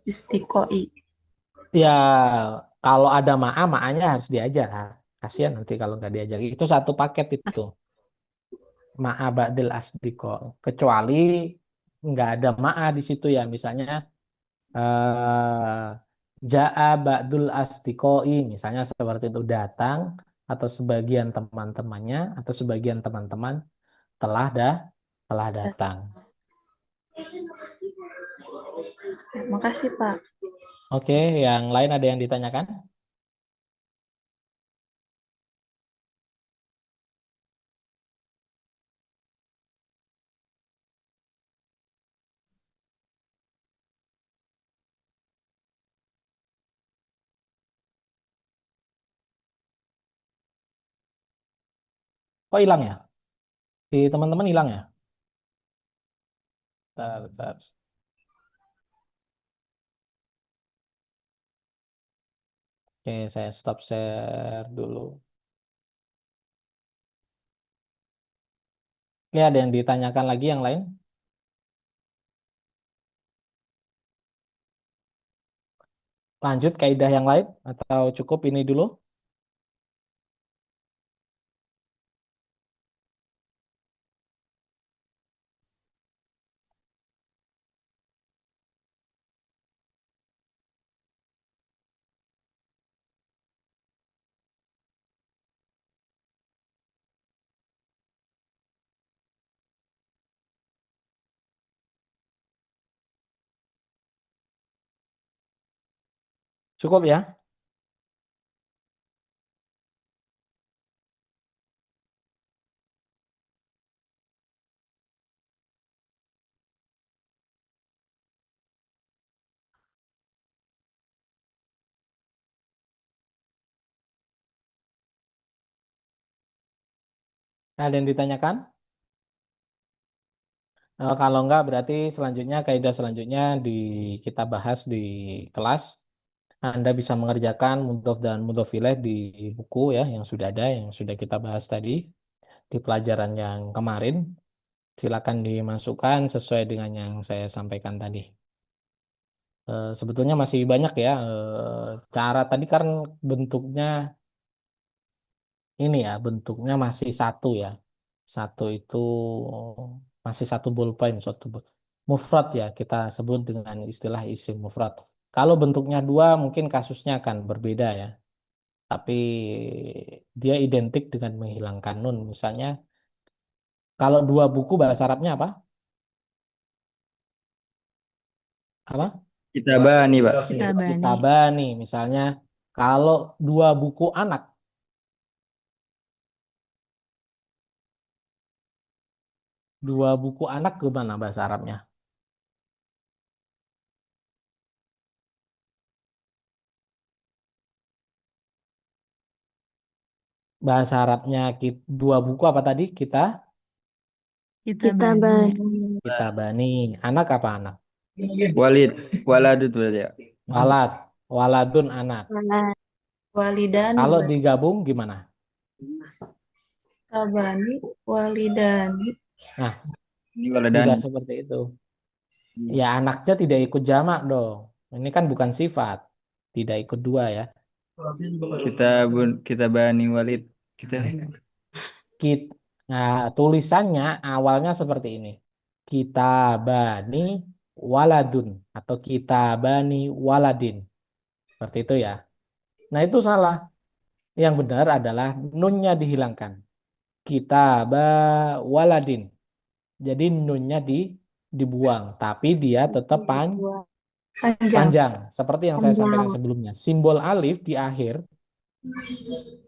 istiqoi. Ya, kalau ada ma'anya harus diajar. Kasihan nanti kalau nggak diajar. Itu satu paket itu. Ma'a ba'dil asdiko. Kecuali nggak ada ma'a di situ ya. Misalnya eh, ja'a ba'dul asdikoi. Misalnya seperti itu datang atau sebagian teman-temannya atau sebagian teman-teman telah telah datang. Makasih, Pak. Oke, yang lain ada yang ditanyakan? Oh, hilang ya? Di teman-teman hilang ya? Bentar, bentar. Oke, saya stop share dulu. Ya, ada yang ditanyakan lagi yang lain? Lanjut kaidah yang lain atau cukup ini dulu? Cukup ya? Ada yang ditanyakan? Kalau enggak berarti selanjutnya kaidah selanjutnya kita bahas di kelas. Anda bisa mengerjakan mudhof dan mudhof ilaih di buku ya yang sudah ada yang sudah kita bahas tadi di pelajaran yang kemarin. Silakan dimasukkan sesuai dengan yang saya sampaikan tadi. Sebetulnya masih banyak ya cara tadi kan bentuknya ini ya bentuknya masih satu ya. Satu itu masih satu bolpoin, mufrad ya kita sebut dengan istilah isim mufrad. Kalau bentuknya dua mungkin kasusnya akan berbeda ya. Tapi dia identik dengan menghilangkan nun. Misalnya kalau dua buku bahasa Arabnya apa? Apa? Kitabani, Pak. Kita bani. Kitabani. Misalnya kalau dua buku anak, dua buku anak gimana bahasa Arabnya? Bahasa Arabnya Dua buku apa tadi? kita Kita bani. bani. Kitabani. Anak apa anak? Walid, waladut berarti ya. Walad. Waladun anak. Walidani, Kalau Pak. digabung gimana? Tabani, walidani. Nah, Ini tidak waladani. seperti itu. Ya anaknya tidak ikut jamak dong. Ini kan bukan sifat. Tidak ikut dua ya. Kitabani walid. Kita Kit, nah, tulisannya awalnya seperti ini. Kitabani waladun atau kitabani waladin. Seperti itu ya. Nah, itu salah. Yang benar adalah nunnya dihilangkan. Kitaba waladin. Jadi nunnya dibuang, tapi dia tetap Panjang. panjang. Seperti yang saya sampaikan Panjang. sebelumnya. Simbol alif di akhir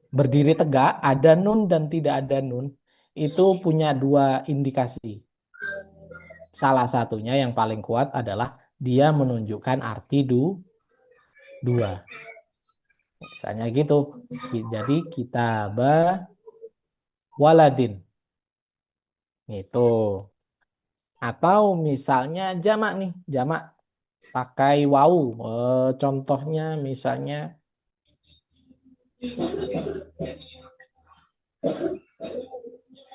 berdiri tegak, ada nun dan tidak ada nun. Itu punya dua indikasi. Salah satunya yang paling kuat adalah dia menunjukkan arti dua. Misalnya gitu. Jadi kitaba waladin. Itu. Atau misalnya jamak nih. Jamak pakai wau. Contohnya misalnya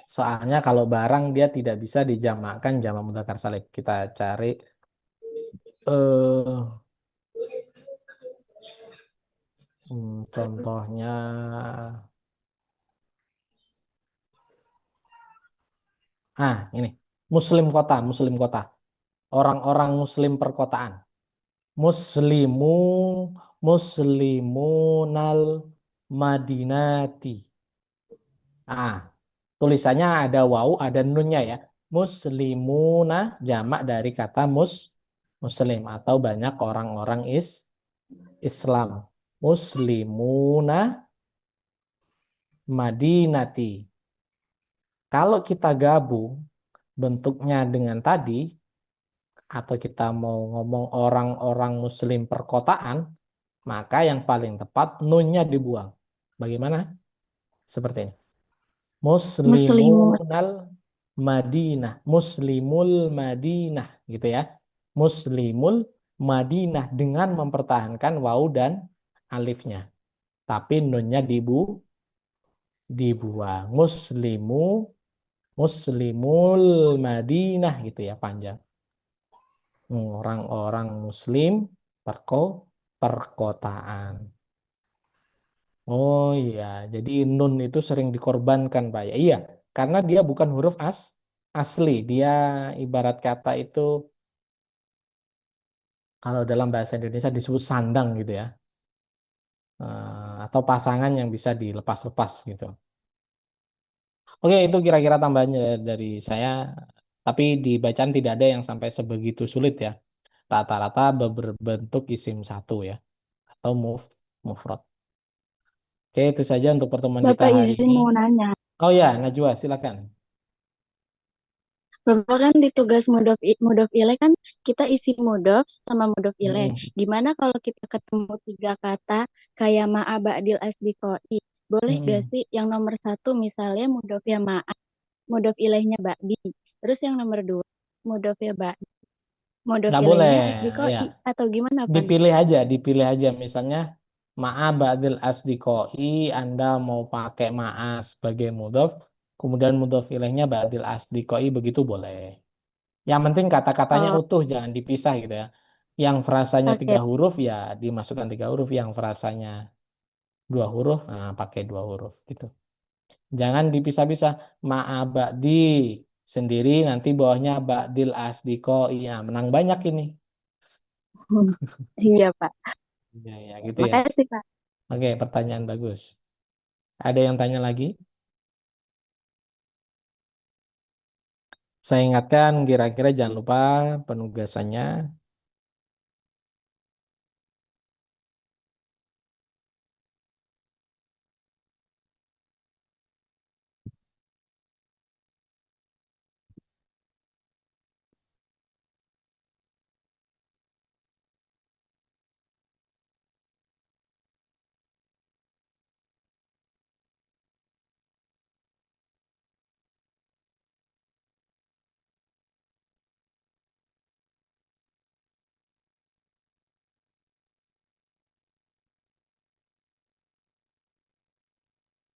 soalnya kalau barang dia tidak bisa dijamakkan jamak mudzakkar salim. Kita cari eh contohnya ini muslim kota. Orang-orang muslim perkotaan. Muslimu muslimunal madinati. Tulisannya ada wau, ada nunnya ya. Muslimuna jamak dari kata muslim atau banyak orang-orang Islam. Muslimuna Madinati. Kalau kita gabung bentuknya dengan tadi, atau kita mau ngomong orang-orang muslim perkotaan, maka yang paling tepat nunnya dibuang. Bagaimana? Seperti ini. Muslimun. Muslimunal Madinah. Muslimul Madinah. Gitu ya. Muslimul Madinah dengan mempertahankan waw dan alifnya. Tapi nunnya dibuang. Muslimul Madinah gitu ya, panjang. Orang-orang muslim perkotaan. Oh iya, jadi nun itu sering dikorbankan, Pak. Ya, iya, karena dia bukan huruf asli. Dia ibarat kata itu kalau dalam bahasa Indonesia disebut sandang gitu ya. Atau pasangan yang bisa dilepas-lepas gitu. Oke, itu kira-kira tambahannya dari saya. Tapi di bacaan tidak ada yang sampai sebegitu sulit ya. Rata-rata berbentuk isim satu ya. Atau mufrad. Oke, itu saja untuk pertemuan kita Bapak hari izin ini. mau nanya. Oh ya, Najwa, silakan. Bapak kan di tugas mudof ilaih kan kita isi mudof sama mudof ilaih. Mm-mm. Gimana kalau kita ketemu 3 kata kayak ma'a ba'dil asdiqoi? Boleh gak Mm-mm. sih yang nomor 1 misalnya mudof ya ma'a, mudof ilaihnya ba'di. Terus yang nomor 2 mudof ya ba'di, mudof Nggak boleh, ilaihnya ya. asdiqoi atau gimana, Pak? Dipilih aja. Misalnya, ma'a ba'dil asdiqoi, Anda mau pakai ma'a sebagai mudhof, kemudian mudhof ilaihnya ba'dil asdiqoi, begitu boleh. Yang penting kata-katanya Oh, utuh, jangan dipisah gitu ya. Yang frasanya 3 oke. huruf, ya dimasukkan 3 huruf. Yang frasanya 2 huruf, nah pakai 2 huruf gitu. Jangan dipisah-pisah. Ma'a ba'di sendiri, nanti bawahnya ba'dil asdiqoi. Ya, menang banyak ini. Iya, Pak. Ya, ya gitu ya. Makasih, Pak. Oke, pertanyaan bagus. Ada yang tanya lagi? Saya ingatkan kira-kira jangan lupa penugasannya.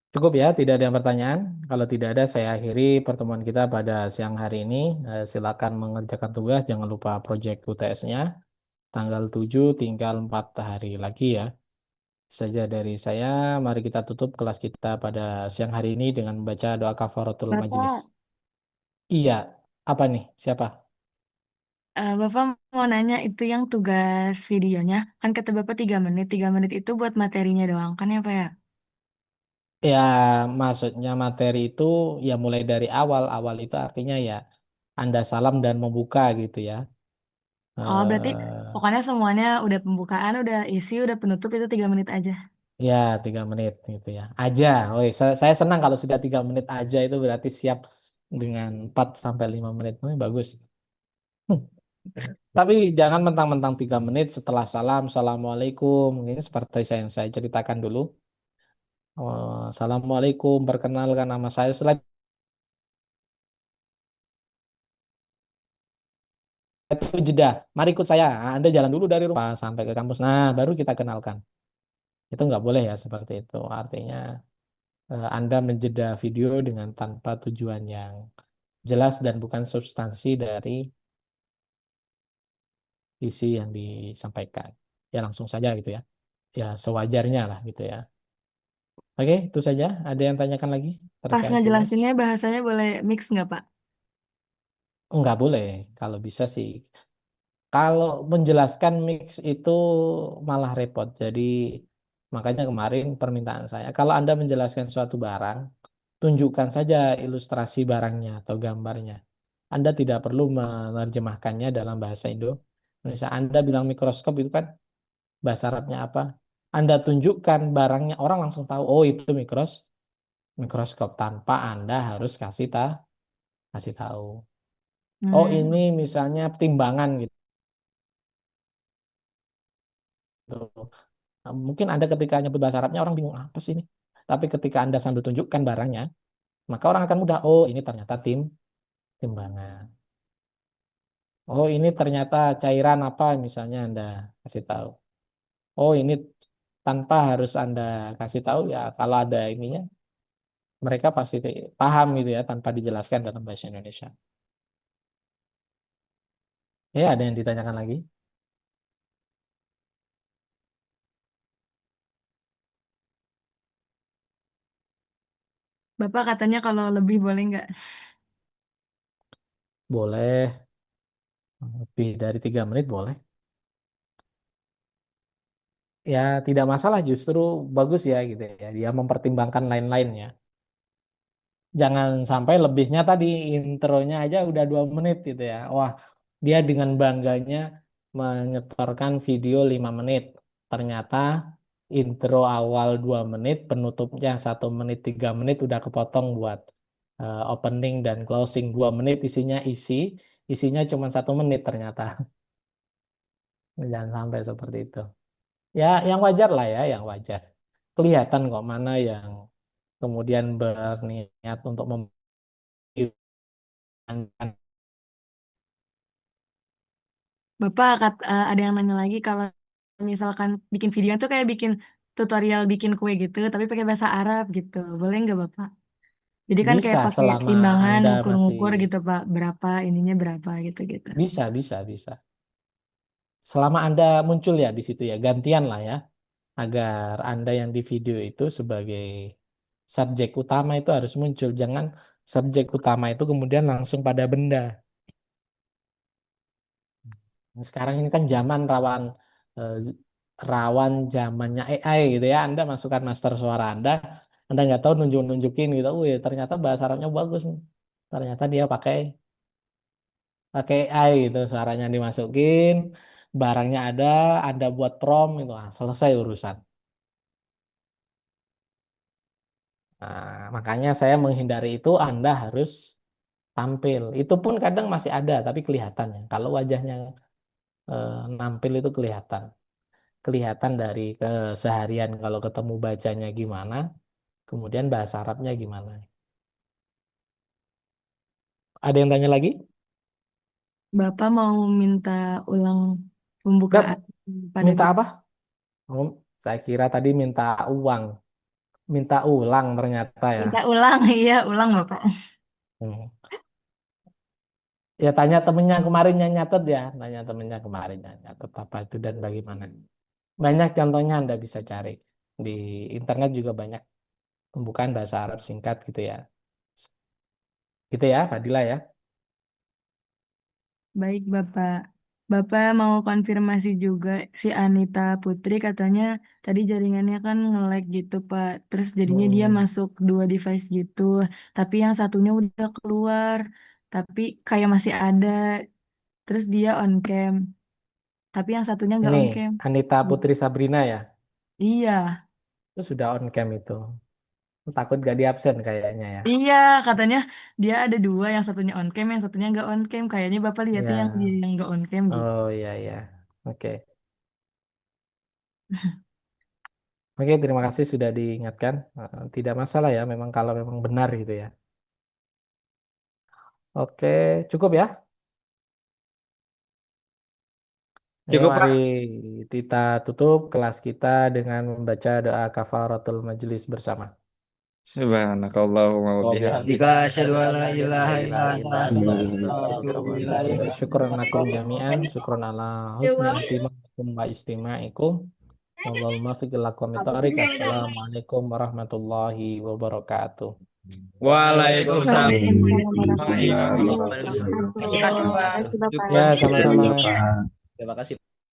Cukup ya, tidak ada yang pertanyaan. Kalau tidak ada, saya akhiri pertemuan kita pada siang hari ini. Silakan mengerjakan tugas, jangan lupa proyek UTS-nya. Tanggal 7 tinggal 4 hari lagi ya. Saja dari saya, mari kita tutup kelas kita pada siang hari ini dengan membaca doa kafaratul majelis. Bapak, Iya, apa nih? Siapa? Bapak mau nanya itu yang tugas videonya, kan kata Bapak 3 menit itu buat materinya doang, kan ya Pak ya? Ya, maksudnya materi itu ya mulai dari awal. Awal itu artinya ya Anda salam dan membuka gitu ya. Oh, berarti eh pokoknya semuanya udah pembukaan, udah isi, udah penutup itu 3 menit aja. Ya, 3 menit gitu ya. Aja. Oh, saya senang kalau sudah 3 menit aja itu berarti siap dengan 4 sampai 5 menit. Bagus. Tapi jangan mentang-mentang 3 menit setelah salam, assalamualaikum. Ini seperti yang saya ceritakan dulu. Assalamualaikum, perkenalkan nama saya. Setelah itu jeda. Mari ikut saya. Anda jalan dulu dari rumah sampai ke kampus. Nah, baru kita kenalkan. Itu nggak boleh ya seperti itu. Artinya Anda menjeda video dengan tanpa tujuan yang jelas dan bukan substansi dari isi yang disampaikan. Ya langsung saja gitu ya. Ya sewajarnya lah gitu ya. Oke, itu saja. Ada yang tanyakan lagi Pas terkait tugas? ngejelasinnya bahasanya boleh mix nggak Pak? Enggak boleh. Kalau bisa sih. Kalau menjelaskan mix itu malah repot. Jadi makanya kemarin permintaan saya, kalau Anda menjelaskan suatu barang, tunjukkan saja ilustrasi barangnya atau gambarnya. Anda tidak perlu menerjemahkannya dalam bahasa Indonesia. Anda bilang mikroskop itu kan bahasa Arabnya apa? Anda tunjukkan barangnya, orang langsung tahu, oh itu mikroskop tanpa Anda harus kasih tahu. Oh Hmm. ini misalnya timbangan gitu. Nah, mungkin Anda ketika nyebut bahasa Arabnya orang bingung apa sih ini. Tapi ketika Anda sambil tunjukkan barangnya, maka orang akan mudah, oh ini ternyata timbangan. Oh ini ternyata cairan apa misalnya Anda kasih tahu. Oh ini tanpa harus Anda kasih tahu ya kalau ada ininya mereka pasti paham gitu ya tanpa dijelaskan dalam bahasa Indonesia. Ya ada yang ditanyakan lagi? Bapak katanya kalau lebih boleh nggak? Boleh lebih dari 3 menit boleh. Ya tidak masalah justru bagus ya gitu ya. Dia mempertimbangkan lain-lainnya. Jangan sampai lebihnya tadi intronya aja udah 2 menit gitu ya. Wah, dia dengan bangganya menyetorkan video 5 menit. Ternyata intro awal 2 menit, penutupnya 1 menit 3 menit udah kepotong buat opening dan closing 2 menit isinya cuma 1 menit ternyata. Jangan sampai seperti itu. Ya, yang wajar lah ya, yang wajar. Kelihatan kok mana yang kemudian berniat untuk Bapak ada yang nanya lagi kalau misalkan bikin video tuh kayak bikin tutorial bikin kue gitu, tapi pakai bahasa Arab gitu. Boleh nggak Bapak? Jadi kan bisa kayak pakai selama timbangan, Anda masih ngukur-ngukur gitu Pak, berapa ininya berapa gitu-gitu. bisa. Selama Anda muncul ya di situ ya, gantian lah ya, agar Anda yang di video itu sebagai subjek utama itu harus muncul. Jangan subjek utama itu kemudian langsung pada benda. Sekarang ini kan zaman rawan zamannya AI gitu ya. Anda masukkan master suara Anda nggak tahu nunjukin gitu. Wih, ternyata bahasa Arabnya bagus nih. Ternyata dia pakai AI gitu, suaranya dimasukin, barangnya ada, Anda buat prompt itu, selesai urusan. Nah, makanya saya menghindari itu, Anda harus tampil. Itu pun kadang masih ada, tapi kelihatan ya. Kalau wajahnya nampil itu kelihatan. Kelihatan dari keseharian kalau ketemu bacanya gimana, kemudian bahasa Arabnya gimana. Ada yang tanya lagi? Bapak mau minta ulang Enggak, pembukaan pada minta apa? Oh, saya kira tadi minta uang. Minta ulang ternyata ya. minta ulang, iya ulang Bapak. Hmm. Ya tanya temennya kemarin yang nyatet ya. Tanya temennya kemarin yang nyatet apa itu dan bagaimana. Banyak contohnya Anda bisa cari. Di internet juga banyak pembukaan bahasa Arab singkat gitu ya. Gitu ya, Fadila ya. Baik Bapak. Bapak mau konfirmasi juga si Anita Putri katanya tadi jaringannya kan nge-lag gitu Pak. Terus jadinya dia Hmm. masuk 2 device gitu. Tapi yang satunya udah keluar. Tapi kayak masih ada. Terus dia on cam. Tapi yang satunya nggak Ini on cam. Anita Putri Sabrina ya. Iya. Itu sudah on cam itu. Takut gak di absen kayaknya ya. Iya, katanya dia ada 2, yang satunya on cam, yang satunya nggak on cam. Kayaknya Bapak lihatnya yang dia Ya. yang nggak on cam gitu. Oh iya iya. Oke. Oke, terima kasih sudah diingatkan. Tidak masalah ya, memang kalau memang benar gitu ya. Oke, cukup ya. Ayo Cukup, mari Pak. kita tutup kelas kita dengan membaca doa kafaratul majelis bersama. Subhanakallahumma wa bihamdika asyhadu an la ilaha illa anta astaghfiruka wa atubu ilaik. Syukron lakum jami'an, syukron ala husni ihtimakum wa istima'ikum. Wallahul muwaffiq ila aqwamit thoriq. Assalamualaikum warahmatullahi wabarakatuh. Waalaikumsalam. Waalaikumsalam warahmatullahi wabarakatuh. Terima kasih, Pak. Terima kasih Bapak. Ya, sama-sama. Terima kasih.